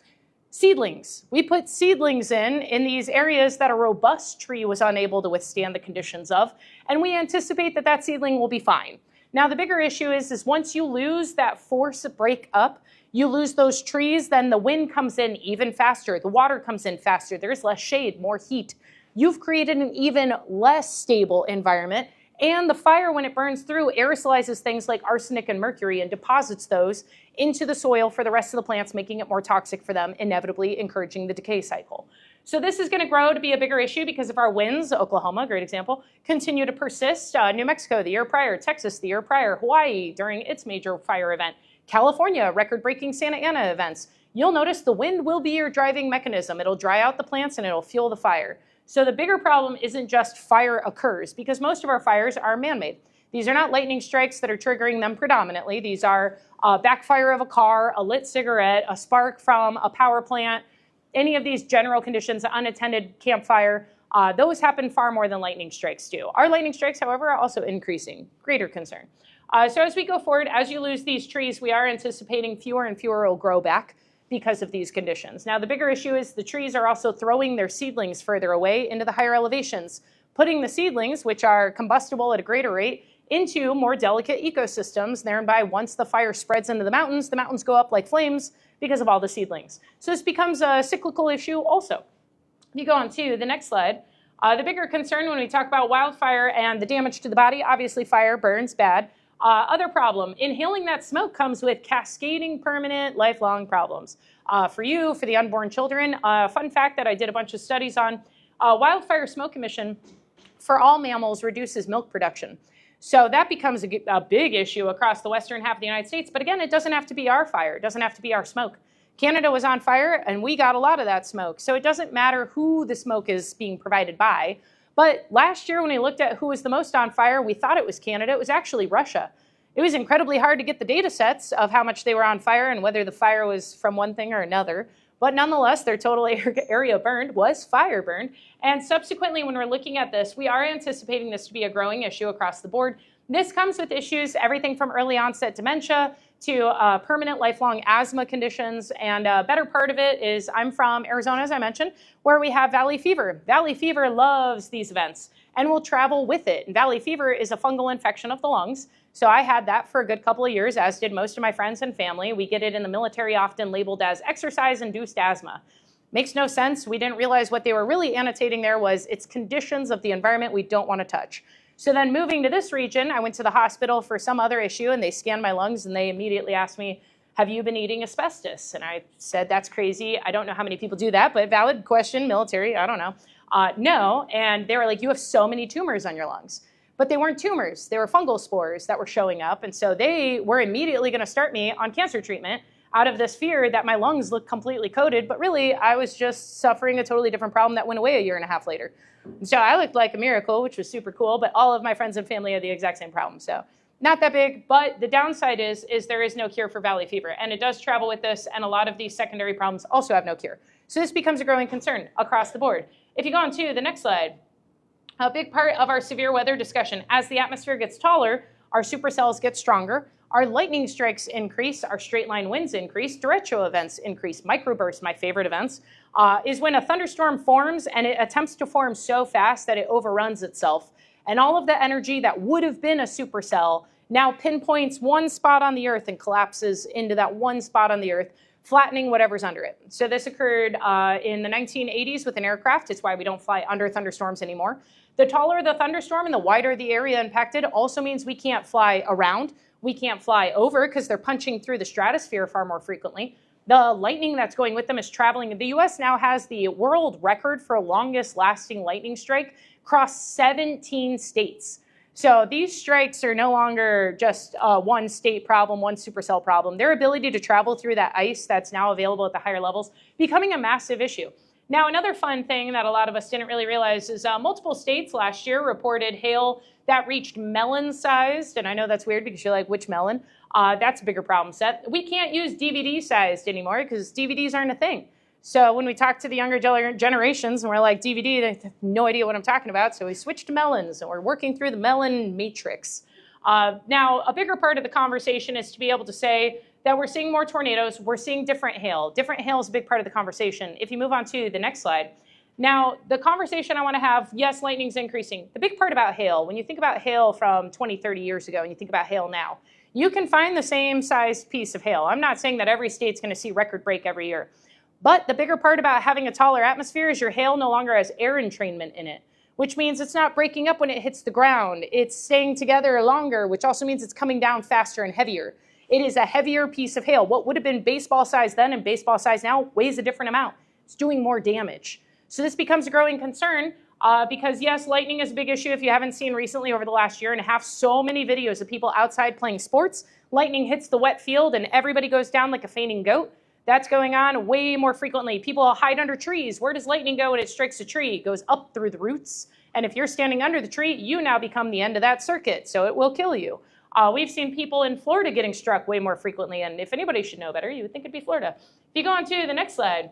Seedlings. We put seedlings in these areas that a robust tree was unable to withstand the conditions of, and we anticipate that that seedling will be fine. Now, the bigger issue is once you lose that force break up, you lose those trees, then the wind comes in even faster, the water comes in faster, there's less shade, more heat. You've created an even less stable environment, and the fire, when it burns through, aerosolizes things like arsenic and mercury and deposits those into the soil for the rest of the plants, making it more toxic for them, inevitably encouraging the decay cycle. So this is going to grow to be a bigger issue because if our winds, Oklahoma, great example, continue to persist, New Mexico the year prior, Texas the year prior, Hawaii during its major fire event, California, record-breaking Santa Ana events, you'll notice the wind will be your driving mechanism. It'll dry out the plants and it'll fuel the fire. So the bigger problem isn't just fire occurs, because most of our fires are man-made. These are not lightning strikes that are triggering them predominantly. These are a backfire of a car, a lit cigarette, a spark from a power plant, any of these general conditions, unattended campfire. Those happen far more than lightning strikes do. Our lightning strikes, however, are also increasing. Greater concern. So as we go forward, as you lose these trees, we are anticipating fewer and fewer will grow back because of these conditions. Now, the bigger issue is the trees are also throwing their seedlings further away into the higher elevations, putting the seedlings, which are combustible at a greater rate, into more delicate ecosystems. Thereby, once the fire spreads into the mountains go up like flames because of all the seedlings. So this becomes a cyclical issue also. If you go on to the next slide, the bigger concern when we talk about wildfire and the damage to the body, obviously fire burns bad. Other problem, inhaling that smoke comes with cascading, permanent, lifelong problems. For you, for the unborn children, fun fact that I did a bunch of studies on, wildfire smoke emission for all mammals reduces milk production. So that becomes a big issue across the western half of the United States. But again, it doesn't have to be our fire. It doesn't have to be our smoke. Canada was on fire and we got a lot of that smoke. So it doesn't matter who the smoke is being provided by. But last year when we looked at who was the most on fire, we thought it was Canada. It was actually Russia. It was incredibly hard to get the data sets of how much they were on fire and whether the fire was from one thing or another. But nonetheless, their total area burned was fire burned. And subsequently, when we're looking at this, we are anticipating this to be a growing issue across the board. This comes with issues, everything from early onset dementia to permanent lifelong asthma conditions. And a better part of it is I'm from Arizona, as I mentioned, where we have valley fever. Valley fever loves these events and will travel with it. And valley fever is a fungal infection of the lungs. So I had that for a good couple of years, as did most of my friends and family. We get it in the military, often labeled as exercise-induced asthma. Makes no sense. We didn't realize what they were really annotating there was it's conditions of the environment we don't want to touch. So then moving to this region, I went to the hospital for some other issue and they scanned my lungs and they immediately asked me, have you been eating asbestos? And I said, that's crazy. I don't know how many people do that, but valid question, military, I don't know. No, and they were like, you have so many tumors on your lungs. but they weren't tumors. They were fungal spores that were showing up. And so they were immediately going to start me on cancer treatment out of this fear that my lungs looked completely coated. But really, I was just suffering a totally different problem that went away a year and a half later. And so I looked like a miracle, which was super cool. But all of my friends and family had the exact same problem. So not that big. But the downside is there is no cure for valley fever. And it does travel with this. And a lot of these secondary problems also have no cure. So this becomes a growing concern across the board. If you go on to the next slide, a big part of our severe weather discussion, as the atmosphere gets taller, our supercells get stronger, our lightning strikes increase, our straight line winds increase, derecho events increase, microbursts, my favorite events, is when a thunderstorm forms and it attempts to form so fast that it overruns itself. And all of the energy that would have been a supercell now pinpoints one spot on the Earth and collapses into that one spot on the Earth, flattening whatever's under it. So this occurred in the 1980s with an aircraft. It's why we don't fly under thunderstorms anymore. The taller the thunderstorm and the wider the area impacted also means we can't fly around. We can't fly over because they're punching through the stratosphere far more frequently. The lightning that's going with them is traveling. The US now has the world record for longest lasting lightning strike across 17 states. So these strikes are no longer just one state problem, one supercell problem. Their ability to travel through that ice that's now available at the higher levels becoming a massive issue. Now, another fun thing that a lot of us didn't really realize is multiple states last year reported hail that reached melon-sized, and I know that's weird because you're like, which melon? That's a bigger problem set. We can't use DVD-sized anymore because DVDs aren't a thing. So when we talk to the younger generations and we're like, DVD, they have no idea what I'm talking about. So we switched to melons and we're working through the melon matrix. Now, a bigger part of the conversation is to be able to say that we're seeing more tornadoes, we're seeing different hail. Different hail is a big part of the conversation. If you move on to the next slide. Now, the conversation I want to have, yes, lightning's increasing. The big part about hail, when you think about hail from 20, 30 years ago and you think about hail now, you can find the same sized piece of hail. I'm not saying that every state's going to see record break every year. But the bigger part about having a taller atmosphere is your hail no longer has air entrainment in it, which means it's not breaking up when it hits the ground. It's staying together longer, which also means it's coming down faster and heavier. It is a heavier piece of hail. What would have been baseball size then and baseball size now weighs a different amount. It's doing more damage. So this becomes a growing concern because, yes, lightning is a big issue. If you haven't seen recently over the last year and a half, so many videos of people outside playing sports. Lightning hits the wet field and everybody goes down like a fainting goat. That's going on way more frequently. People hide under trees. Where does lightning go when it strikes a tree? It goes up through the roots. And if you're standing under the tree, you now become the end of that circuit. So it will kill you. We've seen people in Florida getting struck way more frequently. And if anybody should know better, you would think it'd be Florida. If you go on to the next slide,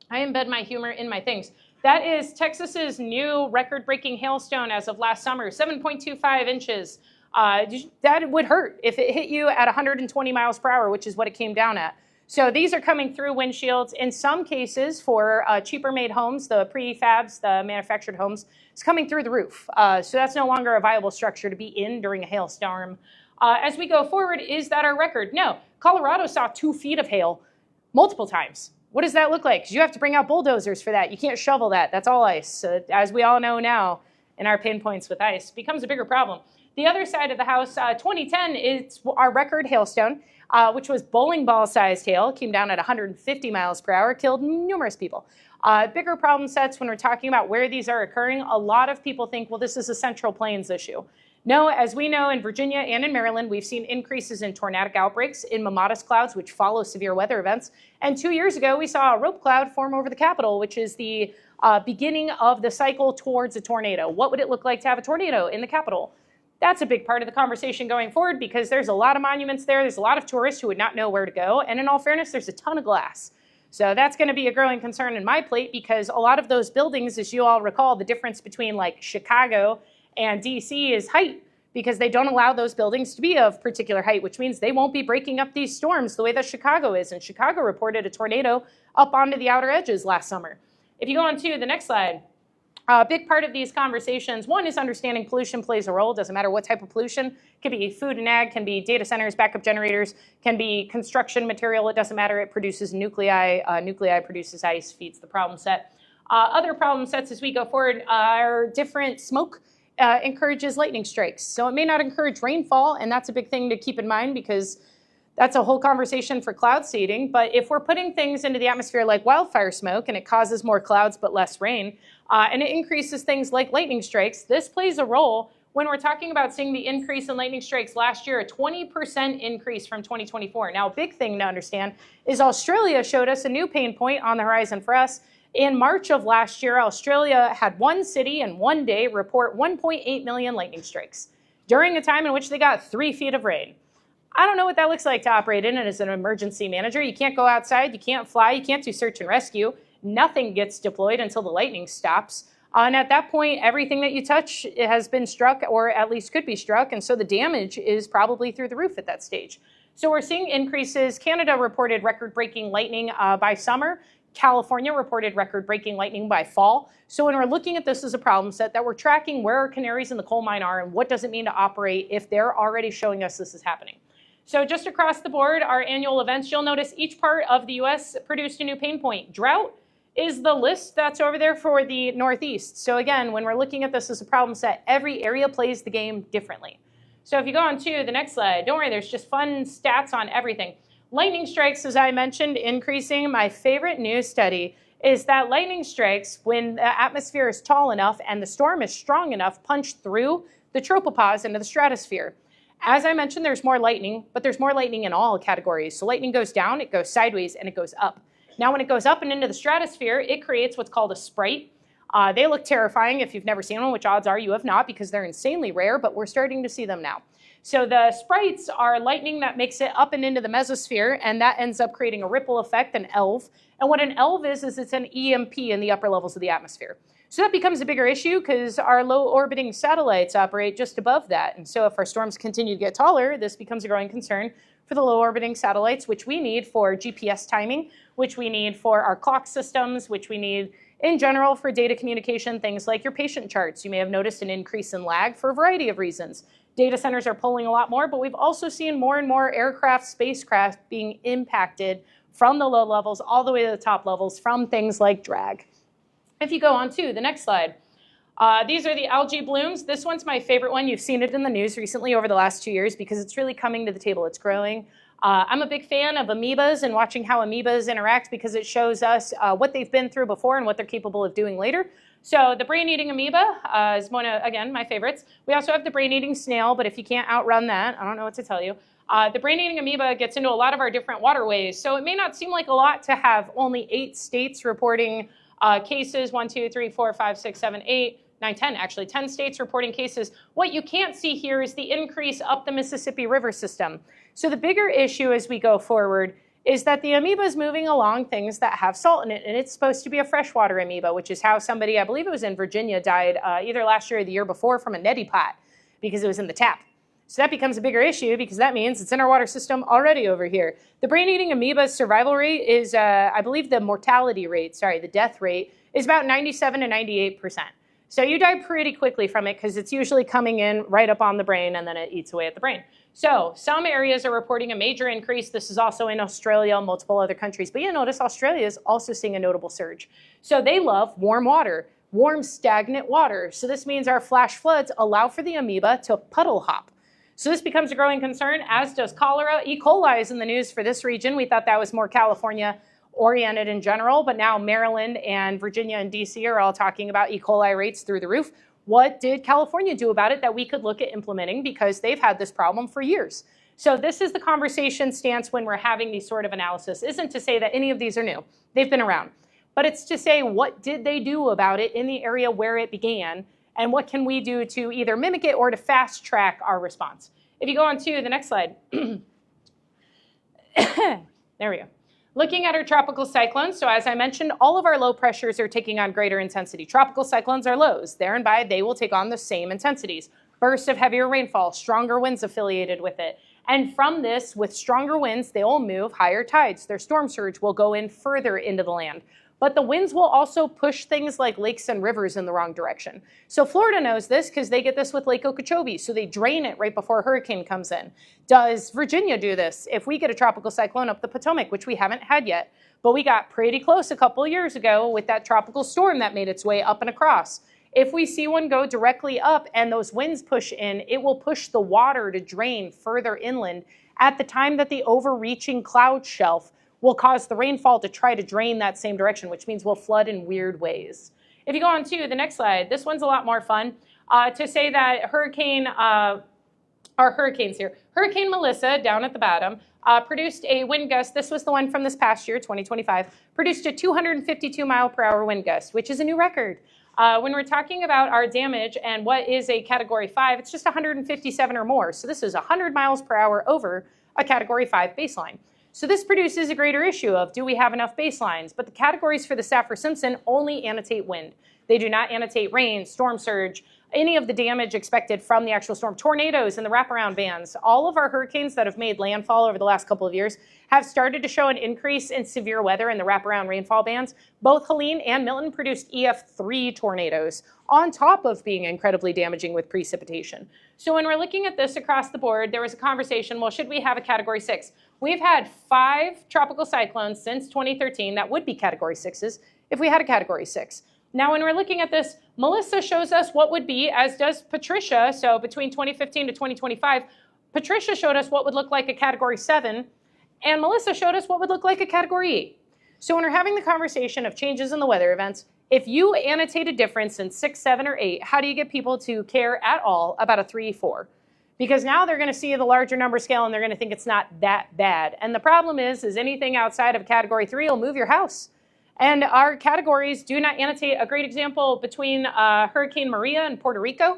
I embed my humor in my things. That is Texas's new record-breaking hailstone as of last summer, 7.25 inches. That would hurt if it hit you at 120 miles per hour, which is what it came down at. So these are coming through windshields. In some cases, for cheaper made homes, the prefabs, the manufactured homes, it's coming through the roof. So that's no longer a viable structure to be in during a hailstorm. As we go forward, is that our record? No. Colorado saw 2 feet of hail multiple times. What does that look like? Because you have to bring out bulldozers for that. You can't shovel that. That's all ice. So as we all know now, in our pinpoints with ice, becomes a bigger problem. The other side of the house, 2010, is our record hailstone. Which was bowling ball-sized hail, came down at 150 miles per hour, killed numerous people. Bigger problem sets when we're talking about where these are occurring, a lot of people think, well, this is a Central Plains issue. No, as we know, in Virginia and in Maryland, we've seen increases in tornadic outbreaks, in mammatus clouds, which follow severe weather events. And 2 years ago, we saw a rope cloud form over the Capitol, which is the beginning of the cycle towards a tornado. What would it look like to have a tornado in the Capitol? That's a big part of the conversation going forward because there's a lot of monuments there. There's a lot of tourists who would not know where to go. And in all fairness, there's a ton of glass. So that's going to be a growing concern in my plate because a lot of those buildings, as you all recall, the difference between like Chicago and DC is height because they don't allow those buildings to be of particular height, which means they won't be breaking up these storms the way that Chicago is. And Chicago reported a tornado up onto the outer edges last summer. If you go on to the next slide. A big part of these conversations, one is understanding pollution plays a role. Doesn't matter what type of pollution. It can be food and ag, can be data centers, backup generators, can be construction material. It doesn't matter. It produces nuclei. Nuclei produces ice, feeds the problem set. Other problem sets as we go forward are different smoke encourages lightning strikes. So it may not encourage rainfall, and that's a big thing to keep in mind because that's a whole conversation for cloud seeding. But if we're putting things into the atmosphere like wildfire smoke and it causes more clouds but less rain, and it increases things like lightning strikes, this plays a role when we're talking about seeing the increase in lightning strikes last year, a 20% increase from 2024. Now, a big thing to understand is Australia showed us a new pain point on the horizon for us. In March of last year, Australia had one city in one day report 1.8 million lightning strikes during a time in which they got 3 feet of rain. I don't know what that looks like to operate in it as an emergency manager. You can't go outside, you can't fly, you can't do search and rescue. Nothing gets deployed until the lightning stops. And at that point, everything that you touch has been struck, or at least could be struck, and so the damage is probably through the roof at that stage. So we're seeing increases. Canada reported record-breaking lightning by summer. California reported record-breaking lightning by fall. So when we're looking at this as a problem set, that we're tracking where our canaries in the coal mine are and what does it mean to operate if they're already showing us this is happening. So just across the board, our annual events, you'll notice each part of the U.S. produced a new pain point. Drought is the list that's over there for the Northeast. So again, when we're looking at this as a problem set, every area plays the game differently. So if you go on to the next slide, don't worry, there's just fun stats on everything. Lightning strikes, as I mentioned, increasing. My favorite news study is that lightning strikes, when the atmosphere is tall enough and the storm is strong enough, punch through the tropopause into the stratosphere. As I mentioned, there's more lightning, but there's more lightning in all categories. So lightning goes down, it goes sideways, and it goes up. Now, when it goes up and into the stratosphere, it creates what's called a sprite. They look terrifying if you've never seen one, which odds are you have not because they're insanely rare, but we're starting to see them now. So the sprites are lightning that makes it up and into the mesosphere, and that ends up creating a ripple effect, an ELV. And what an ELV is it's an EMP in the upper levels of the atmosphere. So that becomes a bigger issue because our low-orbiting satellites operate just above that. And so if our storms continue to get taller, this becomes a growing concern for the low-orbiting satellites, which we need for GPS timing, which we need for our clock systems, which we need in general for data communication, things like your patient charts. You may have noticed an increase in lag for a variety of reasons. Data centers are pulling a lot more, but we've also seen more and more aircraft, spacecraft being impacted from the low levels all the way to the top levels from things like drag. If you go on to the next slide, these are the algae blooms. This one's my favorite one. You've seen it in the news recently over the last 2 years because it's really coming to the table. It's growing. I'm a big fan of amoebas and watching how amoebas interact because it shows us what they've been through before and what they're capable of doing later. So the brain-eating amoeba is one of, again, my favorites. We also have the brain-eating snail, but if you can't outrun that, I don't know what to tell you. The brain-eating amoeba gets into a lot of our different waterways. So it may not seem like a lot to have only 8 states reporting cases, 1, 2, 3, 4, 5, 6, 7, 8, 9, 10, actually 10 states reporting cases. What you can't see here is the increase up the Mississippi River system. So the bigger issue as we go forward is that the amoeba is moving along things that have salt in it, and it's supposed to be a freshwater amoeba, which is how somebody, I believe it was in Virginia, died either last year or the year before from a neti pot because it was in the tap. So that becomes a bigger issue because that means it's in our water system already over here. The brain-eating amoeba's survival rate is, I believe the mortality rate, the death rate, is about 97 to 98%. So you die pretty quickly from it because it's usually coming in right up on the brain and then it eats away at the brain. So some areas are reporting a major increase. This is also in Australia, multiple other countries. But you notice Australia is also seeing a notable surge. So they love warm water, warm stagnant water. So this means our flash floods allow for the amoeba to puddle hop. So this becomes a growing concern, as does cholera. E. coli is in the news for this region. We thought that was more California oriented in general, but now Maryland and Virginia and DC are all talking about E. coli rates through the roof. What did California do about it that we could look at implementing because they've had this problem for years? So this is the conversation stance when we're having these sort of analysis. Isn't to say that any of these are new. They've been around. But it's to say what did they do about it in the area where it began and what can we do to either mimic it or to fast track our response. If you go on to the next slide. There we go. Looking at our tropical cyclones, so as I mentioned, all of our low pressures are taking on greater intensity. Tropical cyclones are lows. There and by, they will take on the same intensities. Bursts of heavier rainfall, stronger winds affiliated with it. And from this, with stronger winds, they will move higher tides. Their storm surge will go in further into the land. But the winds will also push things like lakes and rivers in the wrong direction. So Florida knows this because they get this with Lake Okeechobee. So they drain it right before a hurricane comes in. Does Virginia do this? If we get a tropical cyclone up the Potomac, which we haven't had yet, but we got pretty close a couple of years ago with that tropical storm that made its way up and across. If we see one go directly up and those winds push in, it will push the water to drain further inland at the time that the overreaching cloud shelf will cause the rainfall to try to drain that same direction, which means we'll flood in weird ways. If you go on to the next slide, this one's a lot more fun. to say that hurricanes here. Hurricane Melissa, down at the bottom, produced a wind gust. This was the one from this past year, 2025, produced a 252 mile per hour wind gust, which is a new record. When we're talking about our damage and what is a Category 5, it's just 157 or more. So this is 100 miles per hour over a Category 5 baseline. So this produces a greater issue of, do we have enough baselines? But the categories for the Saffir-Simpson only annotate wind. They do not annotate rain, storm surge, any of the damage expected from the actual storm, tornadoes and the wraparound bands. All of our hurricanes that have made landfall over the last couple of years have started to show an increase in severe weather in the wraparound rainfall bands. Both Helene and Milton produced EF3 tornadoes on top of being incredibly damaging with precipitation. So when we're looking at this across the board, there was a conversation, well, should we have a Category 6? We've had 5 tropical cyclones since 2013 that would be Category 6s if we had a Category 6. Now, when we're looking at this, Melissa shows us what would be, as does Patricia. So between 2015 to 2025, Patricia showed us what would look like a Category 7, and Melissa showed us what would look like a Category 8. So when we're having the conversation of changes in the weather events, if you annotate a difference in 6, 7, or 8, how do you get people to care at all about a 3, 4? Because now they're going to see the larger number scale and they're going to think it's not that bad. And the problem is anything outside of Category 3 will move your house. And our categories do not annotate. A great example between Hurricane Maria in Puerto Rico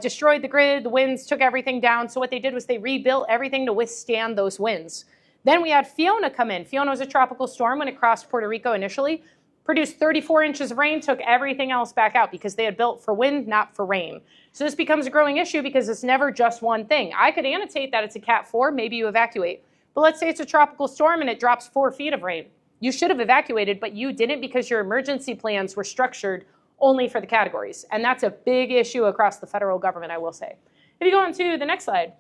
destroyed the grid, the winds took everything down. So what they did was they rebuilt everything to withstand those winds. Then we had Fiona come in. Fiona was a tropical storm when it crossed Puerto Rico initially, produced 34 inches of rain, took everything else back out because they had built for wind, not for rain. So this becomes a growing issue because it's never just one thing. I could annotate that it's a Cat 4, maybe you evacuate. But let's say it's a tropical storm and it drops 4 feet of rain. You should have evacuated, but you didn't because your emergency plans were structured only for the categories. And that's a big issue across the federal government, I will say. If you go on to the next slide.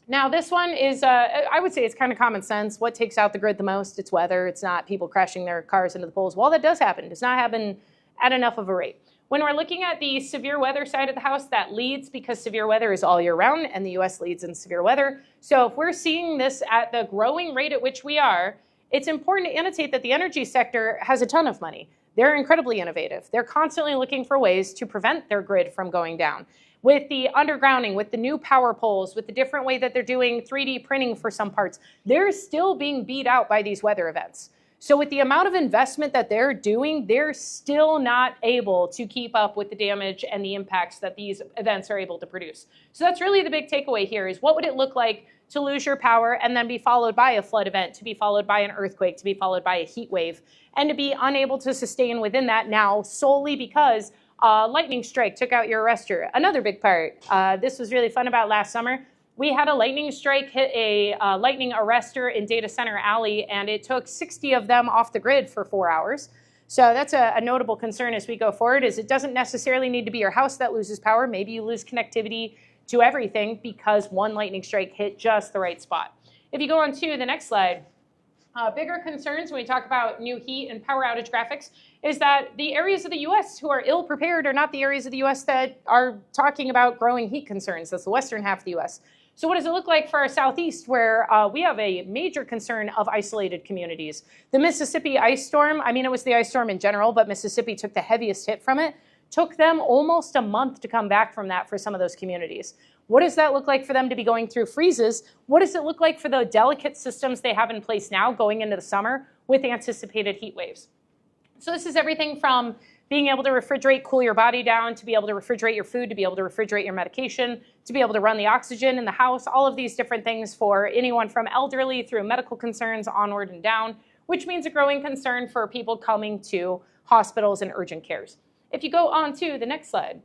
Now, this one is, I would say it's kind of common sense. What takes out the grid the most? It's weather. It's not people crashing their cars into the poles. Well, that does happen. It does not happen at enough of a rate. When we're looking at the severe weather side of the house, that leads because severe weather is all year round, and the U.S. leads in severe weather. So if we're seeing this at the growing rate at which we are, it's important to annotate that the energy sector has a ton of money. They're incredibly innovative. They're constantly looking for ways to prevent their grid from going down. With the undergrounding, with the new power poles, with the different way that they're doing 3D printing for some parts, they're still being beat out by these weather events. So with the amount of investment that they're doing, they're still not able to keep up with the damage and the impacts that these events are able to produce. So that's really the big takeaway here is what would it look like to lose your power and then be followed by a flood event, to be followed by an earthquake, to be followed by a heat wave, and to be unable to sustain within that now solely because lightning strike took out your arrestor. Another big part, this was really fun about last summer. We had a lightning strike hit a lightning arrestor in Data Center Alley, and it took 60 of them off the grid for 4 hours. So that's a notable concern as we go forward, is it doesn't necessarily need to be your house that loses power. Maybe you lose connectivity to everything because one lightning strike hit just the right spot. If you go on to the next slide, bigger concerns when we talk about new heat and power outage graphics is that the areas of the U.S. who are ill prepared are not the areas of the U.S. that are talking about growing heat concerns. That's the western half of the U.S. So what does it look like for our southeast, where we have a major concern of isolated communities? The Mississippi ice storm, I mean, it was the ice storm in general, but Mississippi took the heaviest hit from it. Took them almost a month to come back from that for some of those communities. What does that look like for them to be going through freezes? What does it look like for the delicate systems they have in place now going into the summer with anticipated heat waves? So this is everything from being able to refrigerate, cool your body down, to be able to refrigerate your food, to be able to refrigerate your medication, to be able to run the oxygen in the house, all of these different things for anyone from elderly through medical concerns onward and down, which means a growing concern for people coming to hospitals and urgent cares. If you go on to the next slide.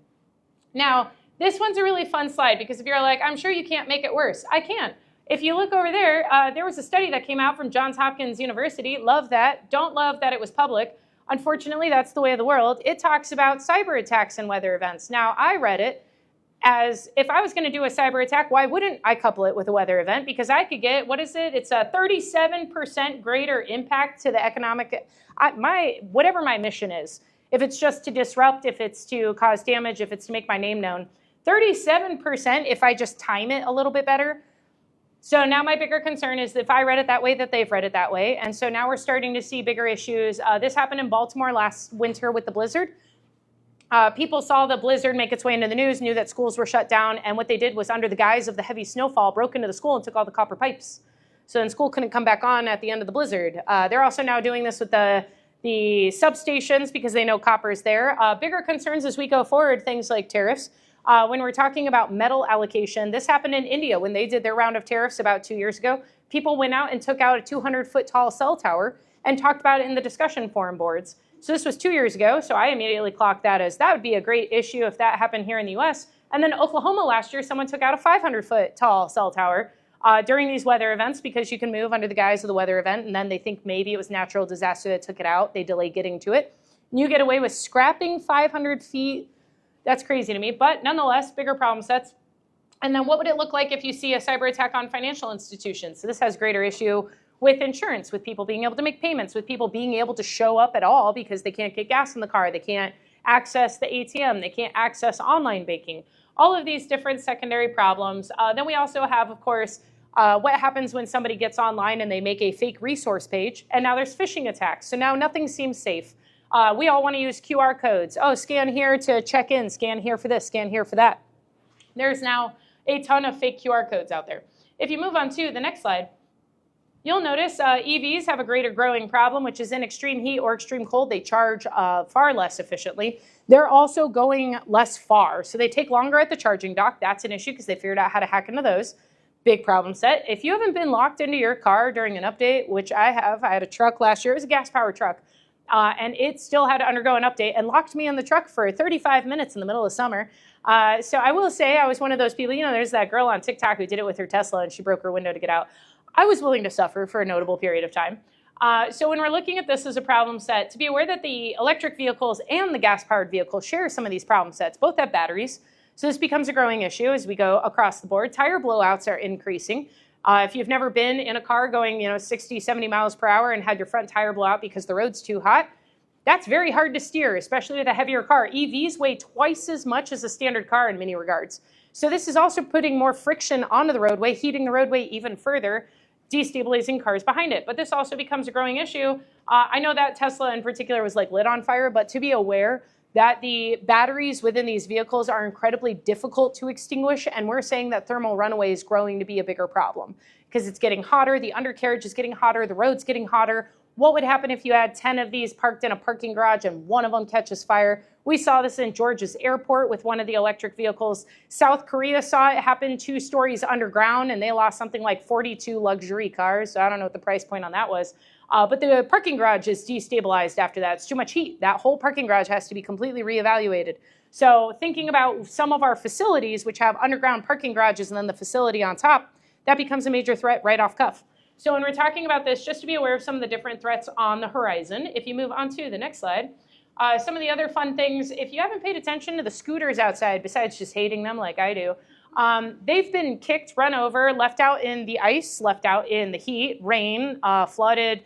Now, this one's a really fun slide because if you're like, I'm sure you can't make it worse, I can't. If you look over there, there was a study that came out from Johns Hopkins University. Love that. Don't love that it was public. Unfortunately, that's the way of the world. It talks about cyber attacks and weather events. Now, I read it as if I was going to do a cyber attack, why wouldn't I couple it with a weather event? Because I could get, what is it? It's a 37% greater impact to the economic, whatever my mission is. If it's just to disrupt, if it's to cause damage, if it's to make my name known. 37% if I just time it a little bit better. So now my bigger concern is if I read it that way, that they've read it that way. And so now we're starting to see bigger issues. This happened in Baltimore last winter with the blizzard. People saw the blizzard make its way into the news, knew that schools were shut down, and what they did was, under the guise of the heavy snowfall, broke into the school and took all the copper pipes. So then school couldn't come back on at the end of the blizzard. They're also now doing this with the substations because they know copper is there. Bigger concerns as we go forward, things like tariffs. When we're talking about metal allocation, this happened in India when they did their round of tariffs about 2 years ago. People went out and took out a 200-foot tall cell tower and talked about it in the discussion forum boards. So this was 2 years ago, so I immediately clocked that as that would be a great issue if that happened here in the US. And then Oklahoma last year, someone took out a 500-foot tall cell tower during these weather events because you can move under the guise of the weather event, and then they think maybe it was natural disaster that took it out. They delay getting to it. And you get away with scrapping 500 feet. That's crazy to me, but nonetheless, bigger problem sets. And then what would it look like if you see a cyber attack on financial institutions? So this has greater issue with insurance, with people being able to make payments, with people being able to show up at all because they can't get gas in the car, they can't access the ATM, they can't access online banking. All of these different secondary problems. Then we also have, of course, what happens when somebody gets online and they make a fake resource page, and now there's phishing attacks. So now nothing seems safe. We all want to use QR codes. Oh, scan here to check in, scan here for this, scan here for that. There's now a ton of fake QR codes out there. If you move on to the next slide, you'll notice EVs have a greater growing problem, which is in extreme heat or extreme cold, they charge far less efficiently. They're also going less far, so they take longer at the charging dock. That's an issue because they figured out how to hack into those. Big problem set. If you haven't been locked into your car during an update, which I have, I had a truck last year, it was a gas-powered truck, and it still had to undergo an update and locked me in the truck for 35 minutes in the middle of summer. So I will say I was one of those people, you know, there's that girl on TikTok who did it with her Tesla and she broke her window to get out. I was willing to suffer for a notable period of time. So when we're looking at this as a problem set, to be aware that the electric vehicles and the gas-powered vehicles share some of these problem sets. Both have batteries. So this becomes a growing issue as we go across the board. Tire blowouts are increasing. If you've never been in a car going 60, 70 miles per hour and had your front tire blow out because the road's too hot, that's very hard to steer, especially with a heavier car. EVs weigh twice as much as a standard car in many regards. So this is also putting more friction onto the roadway, heating the roadway even further, destabilizing cars behind it. But this also becomes a growing issue. I know that Tesla in particular was like lit on fire, but to be aware that the batteries within these vehicles are incredibly difficult to extinguish, and we're saying that thermal runaway is growing to be a bigger problem because it's getting hotter, the undercarriage is getting hotter, the road's getting hotter. What would happen if you had 10 of these parked in a parking garage and one of them catches fire? We saw this in Georgia's airport with one of the electric vehicles. South Korea saw it happen 2 stories underground, and they lost something like 42 luxury cars. So I don't know what the price point on that was. But the parking garage is destabilized after that. It's too much heat. That whole parking garage has to be completely reevaluated. So thinking about some of our facilities, which have underground parking garages and then the facility on top, that becomes a major threat right off cuff. So when we're talking about this, just to be aware of some of the different threats on the horizon, if you move on to the next slide, some of the other fun things, if you haven't paid attention to the scooters outside, besides just hating them like I do, they've been kicked, run over, left out in the ice, left out in the heat, rain, flooded.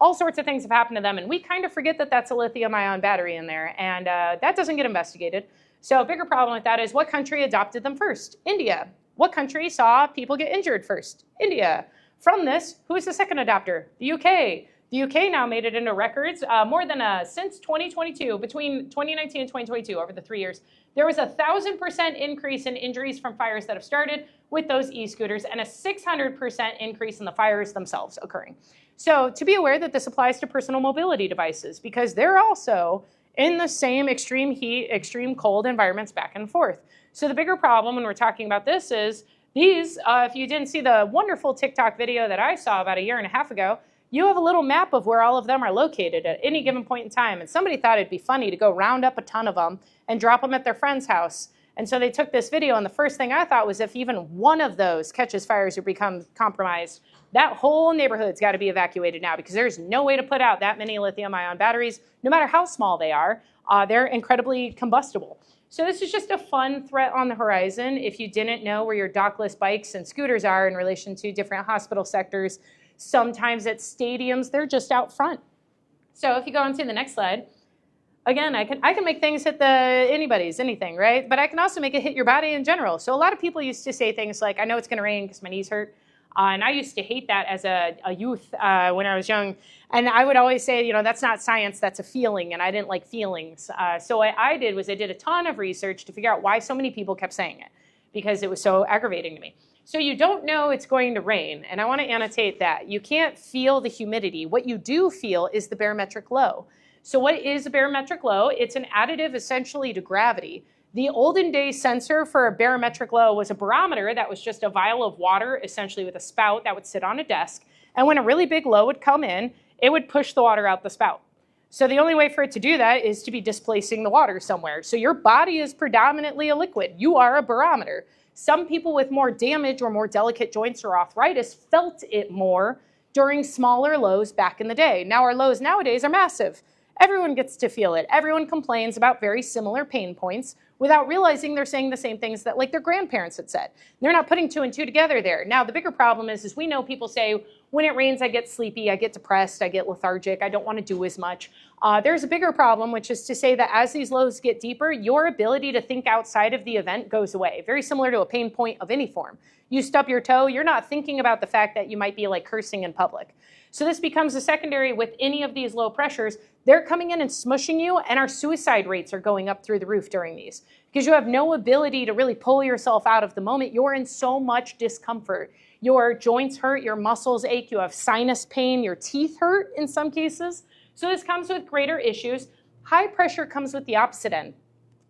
All sorts of things have happened to them, and we kind of forget that that's a lithium-ion battery in there, and that doesn't get investigated. So a bigger problem with that is what country adopted them first? India. What country saw people get injured first? India. From this, who is the second adopter? The UK. The UK now made it into records more than since 2022, between 2019 and 2022, over the 3 years. There was a 1,000% increase in injuries from fires that have started with those e-scooters and a 600% increase in the fires themselves occurring. So to be aware that this applies to personal mobility devices because they're also in the same extreme heat, extreme cold environments back and forth. So the bigger problem when we're talking about this is these, if you didn't see the wonderful TikTok video that I saw about 1.5 years ago, you have a little map of where all of them are located at any given point in time. And somebody thought it'd be funny to go round up a ton of them and drop them at their friend's house. And so they took this video, and the first thing I thought was if even one of those catches fires or becomes compromised, that whole neighborhood's got to be evacuated now because there's no way to put out that many lithium-ion batteries, no matter how small they are. They're incredibly combustible. So this is just a fun threat on the horizon. If you didn't know where your dockless bikes and scooters are in relation to different hospital sectors, sometimes at stadiums, they're just out front. So if you go on to the next slide, again, I can make things hit anything, right? But I can also make it hit your body in general. So a lot of people used to say things like, I know it's going to rain because my knees hurt. And I used to hate that as a youth when I was young. And I would always say, you know, that's not science, that's a feeling. And I didn't like feelings. So what I did was I did a ton of research to figure out why so many people kept saying it, because it was so aggravating to me. So you don't know it's going to rain. And I want to annotate that. You can't feel the humidity. What you do feel is the barometric low. So what is a barometric low? It's an additive essentially to gravity. The olden day sensor for a barometric low was a barometer that was just a vial of water, essentially with a spout that would sit on a desk. And when a really big low would come in, it would push the water out the spout. So the only way for it to do that is to be displacing the water somewhere. So your body is predominantly a liquid. You are a barometer. Some people with more damage or more delicate joints or arthritis felt it more during smaller lows back in the day. Now our lows nowadays are massive. Everyone gets to feel it. Everyone complains about very similar pain points without realizing they're saying the same things that like their grandparents had said. They're not putting two and two together there. Now, the bigger problem is we know people say, when it rains, I get sleepy, I get depressed, I get lethargic, I don't want to do as much. There's a bigger problem, which is to say that as these lows get deeper, your ability to think outside of the event goes away. Very similar to a pain point of any form. You stub your toe, you're not thinking about the fact that you might be like cursing in public. So this becomes a secondary with any of these low pressures. They're coming in and smushing you, and our suicide rates are going up through the roof during these because you have no ability to really pull yourself out of the moment. You're in so much discomfort. Your joints hurt, your muscles ache, you have sinus pain, your teeth hurt in some cases. So this comes with greater issues. High pressure comes with the opposite end.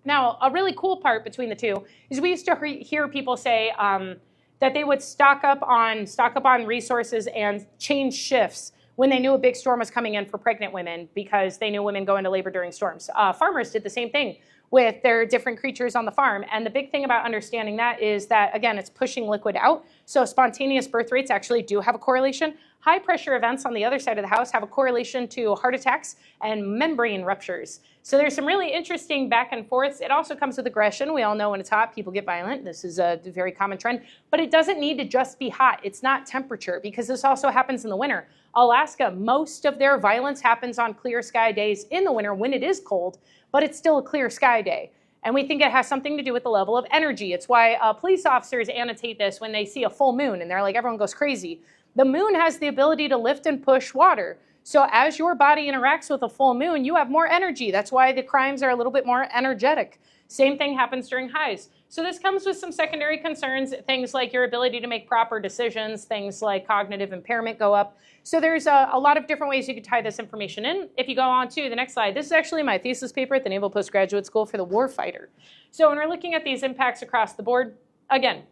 Now, a really cool part between the two is we used to hear people say that they would stock up on resources and change shifts when they knew a big storm was coming in for pregnant women because they knew women go into labor during storms. Farmers did the same thing with their different creatures on the farm. And the big thing about understanding that is that, again, it's pushing liquid out. So spontaneous birth rates actually do have a correlation. High pressure events on the other side of the house have a correlation to heart attacks and membrane ruptures. So there's some really interesting back and forths. It also comes with aggression. We all know when it's hot, people get violent. This is a very common trend. But it doesn't need to just be hot. It's not temperature, because this also happens in the winter. Alaska, most of their violence happens on clear sky days in the winter when it is cold, but it's still a clear sky day. And we think it has something to do with the level of energy. It's why police officers annotate this when they see a full moon, and they're like, everyone goes crazy. The moon has the ability to lift and push water. So as your body interacts with a full moon, you have more energy. That's why the crimes are a little bit more energetic. Same thing happens during highs. So this comes with some secondary concerns, things like your ability to make proper decisions, things like cognitive impairment go up. So there's a lot of different ways you could tie this information in. If you go on to the next slide, this is actually my thesis paper at the Naval Postgraduate School for the Warfighter. So when we're looking at these impacts across the board, again,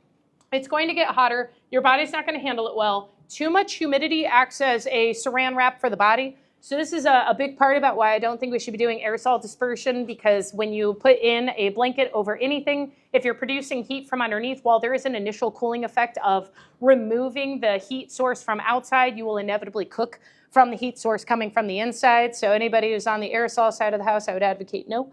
it's going to get hotter. Your body's not going to handle it well. Too much humidity acts as a saran wrap for the body. So this is a big part about why I don't think we should be doing aerosol dispersion, because when you put in a blanket over anything, if you're producing heat from underneath, while there is an initial cooling effect of removing the heat source from outside, you will inevitably cook from the heat source coming from the inside. So anybody who's on the aerosol side of the house, I would advocate no,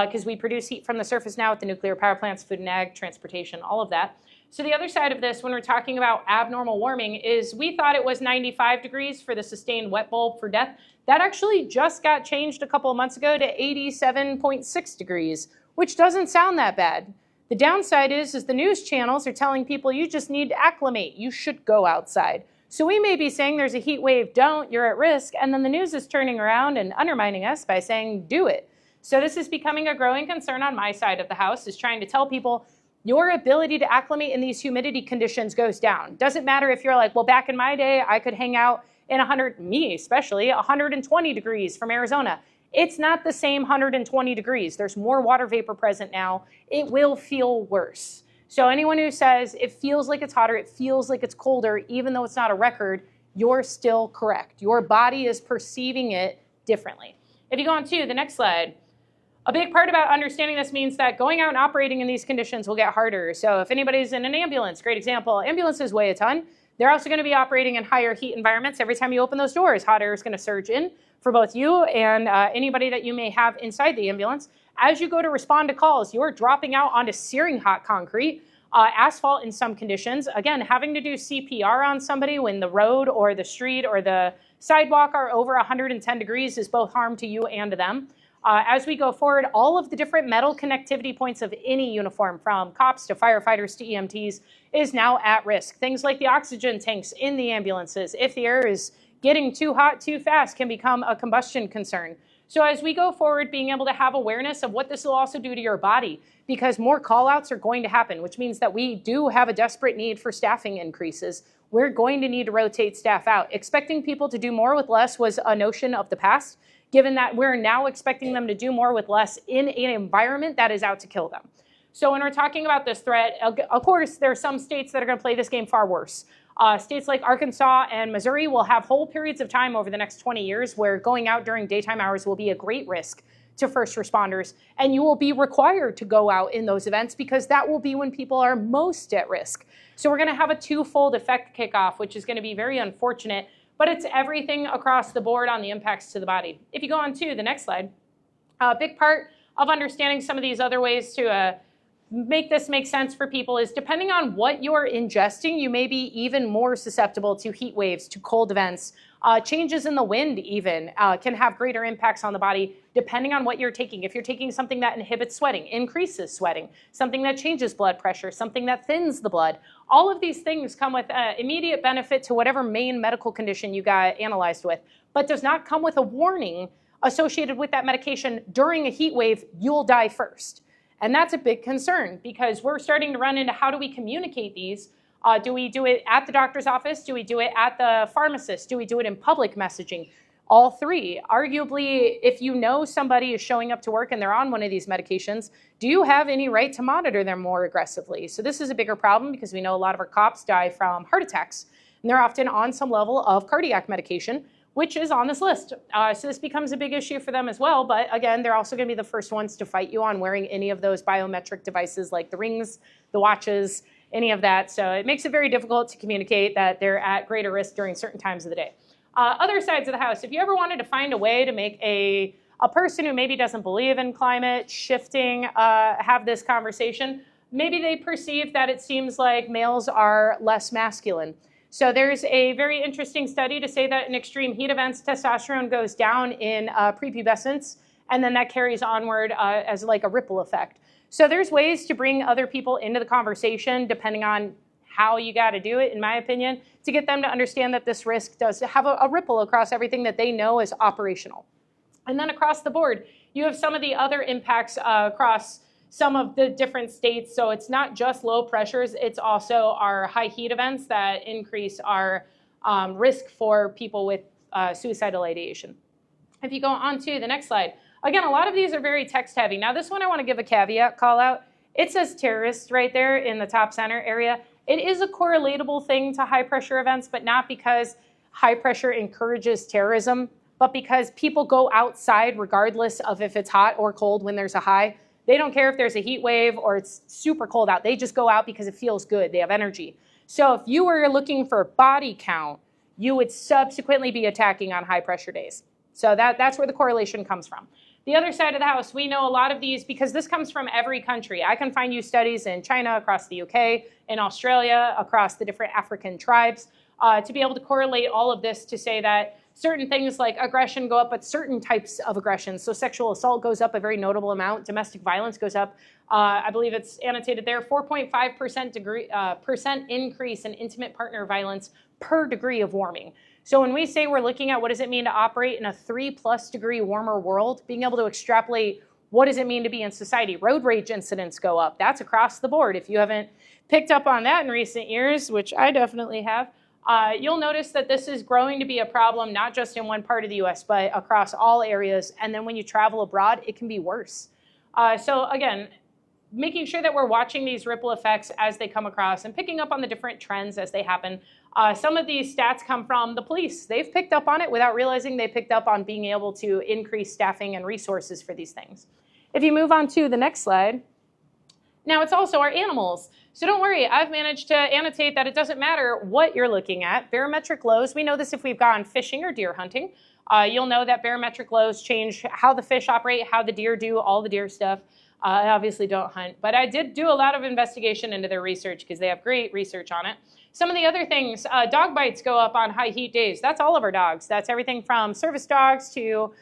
because we produce heat from the surface now with the nuclear power plants, food and ag, transportation, all of that. So the other side of this, when we're talking about abnormal warming, is we thought it was 95 degrees for the sustained wet bulb for death. That actually just got changed a couple of months ago to 87.6 degrees, which doesn't sound that bad. The downside is the news channels are telling people you just need to acclimate. You should go outside. So we may be saying there's a heat wave, don't, you're at risk. And then the news is turning around and undermining us by saying do it. So this is becoming a growing concern on my side of the house, is trying to tell people your ability to acclimate in these humidity conditions goes down. Doesn't matter if you're like, well, back in my day, I could hang out in 120 degrees from Arizona. It's not the same 120 degrees. There's more water vapor present now. It will feel worse. So anyone who says it feels like it's hotter, it feels like it's colder, even though it's not a record, you're still correct. Your body is perceiving it differently. If you go on to the next slide, a big part about understanding this means that going out and operating in these conditions will get harder. So if anybody's in an ambulance, great example, ambulances weigh a ton. They're also going to be operating in higher heat environments. Every time you open those doors, hot air is going to surge in for both you and anybody that you may have inside the ambulance. As you go to respond to calls, you're dropping out onto searing hot concrete, asphalt in some conditions. Again, having to do CPR on somebody when the road or the street or the sidewalk are over 110 degrees is both harm to you and to them. As we go forward, all of the different metal connectivity points of any uniform, from cops to firefighters to EMTs, is now at risk. Things like the oxygen tanks in the ambulances, if the air is getting too hot too fast, can become a combustion concern. So as we go forward, being able to have awareness of what this will also do to your body, because more call-outs are going to happen, which means that we do have a desperate need for staffing increases. We're going to need to rotate staff out. Expecting people to do more with less was a notion of the past, given that we're now expecting them to do more with less in an environment that is out to kill them. So when we're talking about this threat, of course, there are some states that are going to play this game far worse. States like Arkansas and Missouri will have whole periods of time over the next 20 years where going out during daytime hours will be a great risk to first responders, and you will be required to go out in those events because that will be when people are most at risk. So we're going to have a twofold effect kickoff, which is going to be very unfortunate, but it's everything across the board on the impacts to the body. If you go on to the next slide, a big part of understanding some of these other ways to make this make sense for people is, depending on what you're ingesting, you may be even more susceptible to heat waves, to cold events. Changes in the wind even can have greater impacts on the body depending on what you're taking. If you're taking something that inhibits sweating, increases sweating, something that changes blood pressure, something that thins the blood, all of these things come with immediate benefit to whatever main medical condition you got analyzed with, but does not come with a warning associated with that medication. During a heat wave, you'll die first. And that's a big concern, because we're starting to run into, how do we communicate these? Do we do it at the doctor's office? Do we do it at the pharmacist? Do we do it in public messaging? All three. Arguably, if you know somebody is showing up to work and they're on one of these medications, do you have any right to monitor them more aggressively? So this is a bigger problem, because we know a lot of our cops die from heart attacks, and they're often on some level of cardiac medication, which is on this list. So this becomes a big issue for them as well. But again, they're also going to be the first ones to fight you on wearing any of those biometric devices like the rings, the watches, any of that. So it makes it very difficult to communicate that they're at greater risk during certain times of the day. Other sides of the house, if you ever wanted to find a way to make a person who maybe doesn't believe in climate shifting have this conversation, maybe they perceive that it seems like males are less masculine. So there's a very interesting study to say that in extreme heat events, testosterone goes down in prepubescence, and then that carries onward as like a ripple effect. So there's ways to bring other people into the conversation, depending on how you got to do it, in my opinion, to get them to understand that this risk does have a ripple across everything that they know is operational. And then across the board, you have some of the other impacts across some of the different states. So it's not just low pressures, it's also our high heat events that increase our risk for people with suicidal ideation. If you go on to the next slide, again, a lot of these are very text heavy. Now this one I want to give a caveat call out. It says terrorists right there in the top center area. It is a correlatable thing to high pressure events, but not because high pressure encourages terrorism, but because people go outside regardless of if it's hot or cold when there's a high. They don't care if there's a heat wave or it's super cold out. They just go out because it feels good. They have energy. So if you were looking for body count, you would subsequently be attacking on high pressure days. So that's where the correlation comes from. The other side of the house, we know a lot of these, because this comes from every country. I can find you studies in China, across the UK, in Australia, across the different African tribes, to be able to correlate all of this to say that certain things like aggression go up, but certain types of aggression. So sexual assault goes up a very notable amount. Domestic violence goes up. I believe it's annotated there, 4.5% increase in intimate partner violence per degree of warming. So when we say we're looking at what does it mean to operate in a 3+ degree warmer world, being able to extrapolate what does it mean to be in society. Road rage incidents go up. That's across the board. If you haven't picked up on that in recent years, which I definitely have, you'll notice that this is growing to be a problem, not just in one part of the US, but across all areas. And then when you travel abroad, it can be worse. So again, making sure that we're watching these ripple effects as they come across and picking up on the different trends as they happen. Some of these stats come from the police. They've picked up on it without realizing they picked up on being able to increase staffing and resources for these things. If you move on to the next slide, now it's also our animals. So don't worry, I've managed to annotate that it doesn't matter what you're looking at. Barometric lows, we know this if we've gone fishing or deer hunting. You'll know that barometric lows change how the fish operate, how the deer do, all the deer stuff. I obviously don't hunt, but I did do a lot of investigation into their research because they have great research on it. Some of the other things, dog bites go up on high heat days. That's all of our dogs. That's everything from service dogs to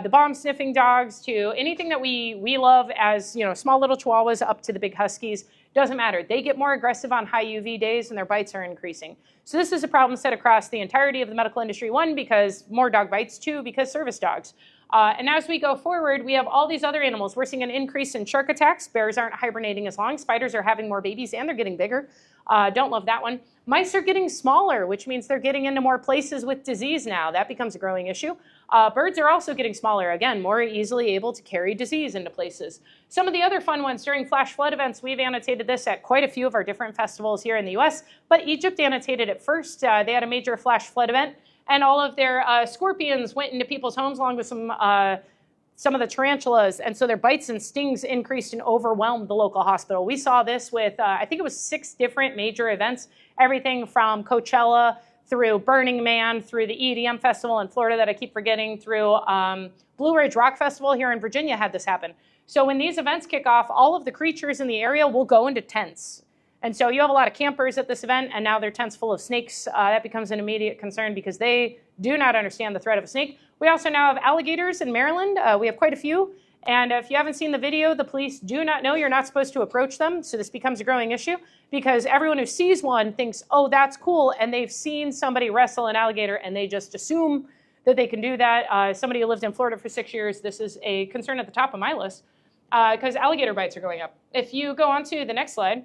the bomb-sniffing dogs to anything that we love as, small little chihuahuas up to the big huskies. Doesn't matter. They get more aggressive on high UV days and their bites are increasing. So this is a problem set across the entirety of the medical industry. One, because more dog bites. Two, because service dogs. And as we go forward, we have all these other animals. We're seeing an increase in shark attacks. Bears aren't hibernating as long. Spiders are having more babies and they're getting bigger. Don't love that one. Mice are getting smaller, which means they're getting into more places with disease now. That becomes a growing issue. Birds are also getting smaller, again, more easily able to carry disease into places. Some of the other fun ones during flash flood events, we've annotated this at quite a few of our different festivals here in the US, but Egypt annotated it first. They had a major flash flood event, and all of their scorpions went into people's homes along with some of the tarantulas, and so their bites and stings increased and overwhelmed the local hospital. We saw this with, I think it was 6 different major events, everything from Coachella through Burning Man, through the EDM festival in Florida that I keep forgetting, through Blue Ridge Rock Festival here in Virginia had this happen. So when these events kick off, all of the creatures in the area will go into tents. And so you have a lot of campers at this event, and now they're tents full of snakes. That becomes an immediate concern because they do not understand the threat of a snake. We also now have alligators in Maryland. We have quite a few. And if you haven't seen the video, the police do not know you're not supposed to approach them. So this becomes a growing issue because everyone who sees one thinks, oh, that's cool. And they've seen somebody wrestle an alligator and they just assume that they can do that. Somebody who lived in Florida for 6 years, this is a concern at the top of my list because alligator bites are going up. If you go on to the next slide,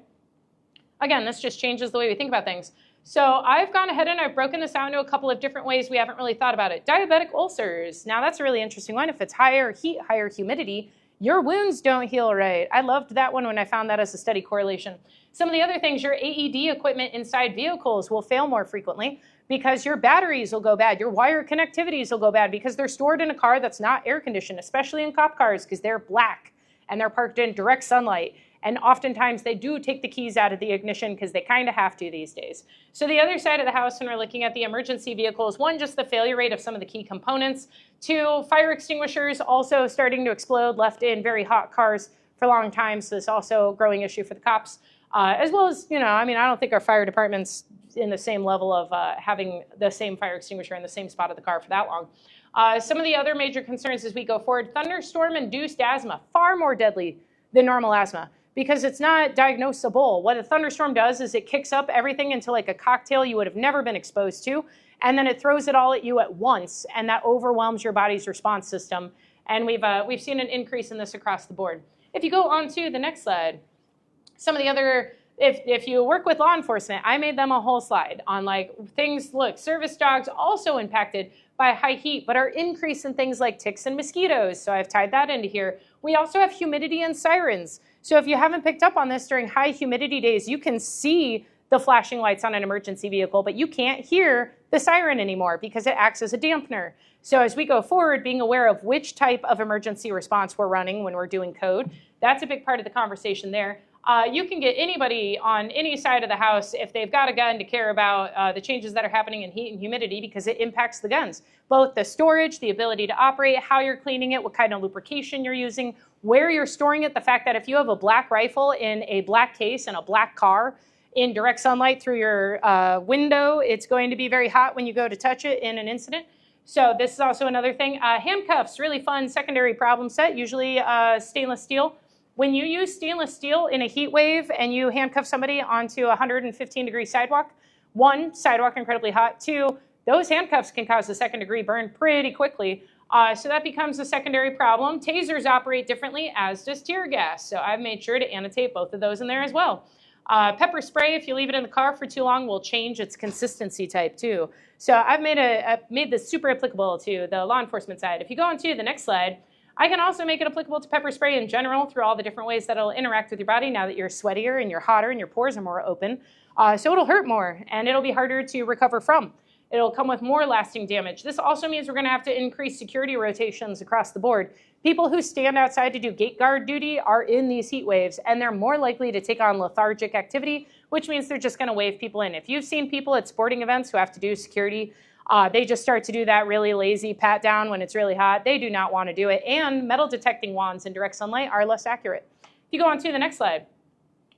again, this just changes the way we think about things. So I've gone ahead and I've broken this out into a couple of different ways we haven't really thought about it. Diabetic ulcers. Now that's a really interesting one. If it's higher heat, higher humidity, your wounds don't heal right. I loved that one when I found that as a study correlation. Some of the other things, your AED equipment inside vehicles will fail more frequently because your batteries will go bad. Your wire connectivities will go bad because they're stored in a car that's not air conditioned, especially in cop cars because they're black and they're parked in direct sunlight. And oftentimes they do take the keys out of the ignition because they kind of have to these days. So the other side of the house when we're looking at the emergency vehicles, one, just the failure rate of some of the key components. Two, fire extinguishers also starting to explode, left in very hot cars for long time. So this is also a growing issue for the cops. As well as, I don't think our fire department's in the same level of having the same fire extinguisher in the same spot of the car for that long. Some of the other major concerns as we go forward, thunderstorm-induced asthma, far more deadly than normal asthma, because it's not diagnosable. What a thunderstorm does is it kicks up everything into like a cocktail you would have never been exposed to, and then it throws it all at you at once, and that overwhelms your body's response system. And we've seen an increase in this across the board. If you go on to the next slide, some of the other, if you work with law enforcement, I made them a whole slide on like things, look, service dogs also impacted by high heat, but our increase in things like ticks and mosquitoes. So I've tied that into here. We also have humidity and sirens. So if you haven't picked up on this during high humidity days, you can see the flashing lights on an emergency vehicle, but you can't hear the siren anymore because it acts as a dampener. So as we go forward, being aware of which type of emergency response we're running when we're doing code, that's a big part of the conversation there. You can get anybody on any side of the house if they've got a gun to care about the changes that are happening in heat and humidity because it impacts the guns. Both the storage, the ability to operate, how you're cleaning it, what kind of lubrication you're using, where you're storing it, the fact that if you have a black rifle in a black case in a black car in direct sunlight through your window, it's going to be very hot when you go to touch it in an incident. So this is also another thing. Handcuffs, really fun secondary problem set, usually stainless steel. When you use stainless steel in a heat wave and you handcuff somebody onto a 115-degree sidewalk, one, sidewalk incredibly hot. Two, those handcuffs can cause a second-degree burn pretty quickly. So that becomes a secondary problem. Tasers operate differently, as does tear gas. So I've made sure to annotate both of those in there as well. Pepper spray, if you leave it in the car for too long, will change its consistency type too. So I've made this super applicable to the law enforcement side. If you go on to the next slide, I can also make it applicable to pepper spray in general through all the different ways that it'll interact with your body now that you're sweatier and you're hotter and your pores are more open. So it'll hurt more and it'll be harder to recover from. It'll come with more lasting damage. This also means we're going to have to increase security rotations across the board. People who stand outside to do gate guard duty are in these heat waves and they're more likely to take on lethargic activity, which means they're just going to wave people in. If you've seen people at sporting events who have to do security, they just start to do that really lazy pat down when it's really hot. They do not want to do it. And metal detecting wands in direct sunlight are less accurate. If you go on to the next slide,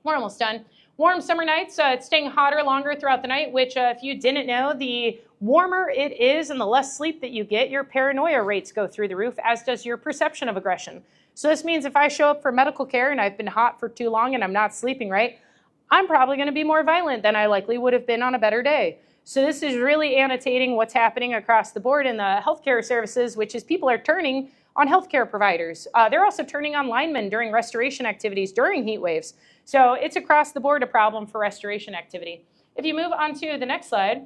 we're almost done. Warm summer nights, it's staying hotter longer throughout the night, which if you didn't know, the warmer it is and the less sleep that you get, your paranoia rates go through the roof, as does your perception of aggression. So this means if I show up for medical care and I've been hot for too long and I'm not sleeping right, I'm probably going to be more violent than I likely would have been on a better day. So this is really annotating what's happening across the board in the healthcare services, which is people are turning on healthcare providers. They're also turning on linemen during restoration activities during heat waves. So it's across the board a problem for restoration activity. If you move on to the next slide,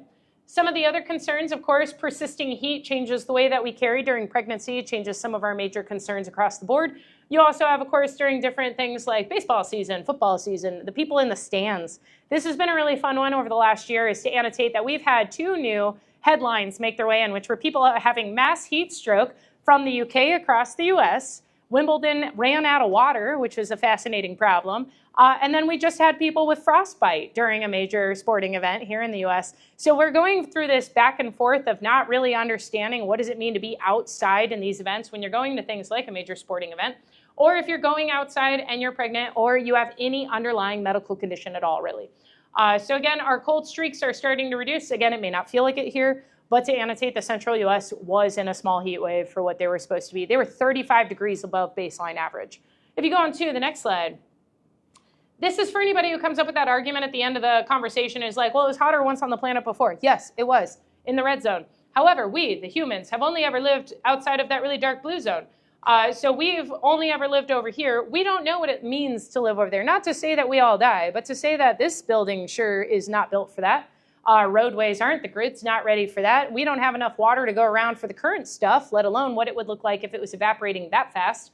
some of the other concerns, of course, persisting heat changes the way that we carry during pregnancy, changes some of our major concerns across the board. You also have, of course, during different things like baseball season, football season, the people in the stands. This has been a really fun one over the last year, is to annotate that we've had 2 new headlines make their way in, which were people having mass heat stroke from the UK across the US. Wimbledon ran out of water, which is a fascinating problem. And then we just had people with frostbite during a major sporting event here in the US. So we're going through this back and forth of not really understanding what does it mean to be outside in these events when you're going to things like a major sporting event, or if you're going outside and you're pregnant, or you have any underlying medical condition at all, really. So again, our cold streaks are starting to reduce. Again, it may not feel like it here, but to annotate, the central US was in a small heat wave for what they were supposed to be. They were 35 degrees above baseline average. If you go on to the next slide, this is for anybody who comes up with that argument at the end of the conversation is like, well, it was hotter once on the planet before. Yes, it was in the red zone. However, we, the humans, have only ever lived outside of that really dark blue zone. So we've only ever lived over here. We don't know what it means to live over there. Not to say that we all die, but to say that this building sure is not built for that. Our roadways aren't, the grid's not ready for that. We don't have enough water to go around for the current stuff, let alone what it would look like if it was evaporating that fast.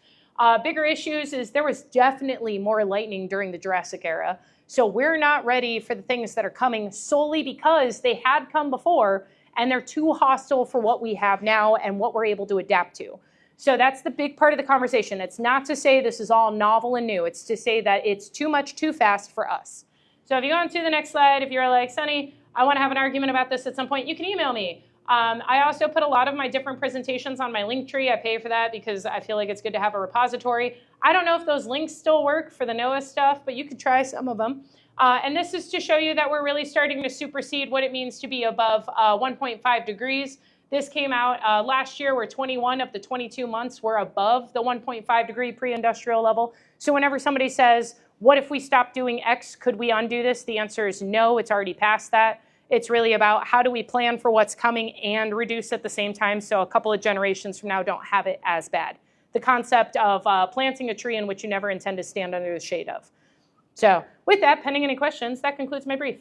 Bigger issues is there was definitely more lightning during the Jurassic era. So we're not ready for the things that are coming solely because they had come before and they're too hostile for what we have now and what we're able to adapt to. So that's the big part of the conversation. It's not to say this is all novel and new. It's to say that it's too much too fast for us. So if you go on to the next slide, if you're like, Sunny, I want to have an argument about this at some point, you can email me. I also put a lot of my different presentations on my Linktree. I pay for that because I feel like it's good to have a repository. I don't know if those links still work for the NOAA stuff, but you could try some of them. And this is to show you that we're really starting to supersede what it means to be above 1.5 degrees. This came out last year where 21 of the 22 months were above the 1.5 degree pre-industrial level. So whenever somebody says, what if we stop doing X, could we undo this? The answer is no, it's already past that. It's really about how do we plan for what's coming and reduce at the same time so a couple of generations from now don't have it as bad. The concept of planting a tree in which you never intend to stand under the shade of. So with that, pending any questions, that concludes my brief.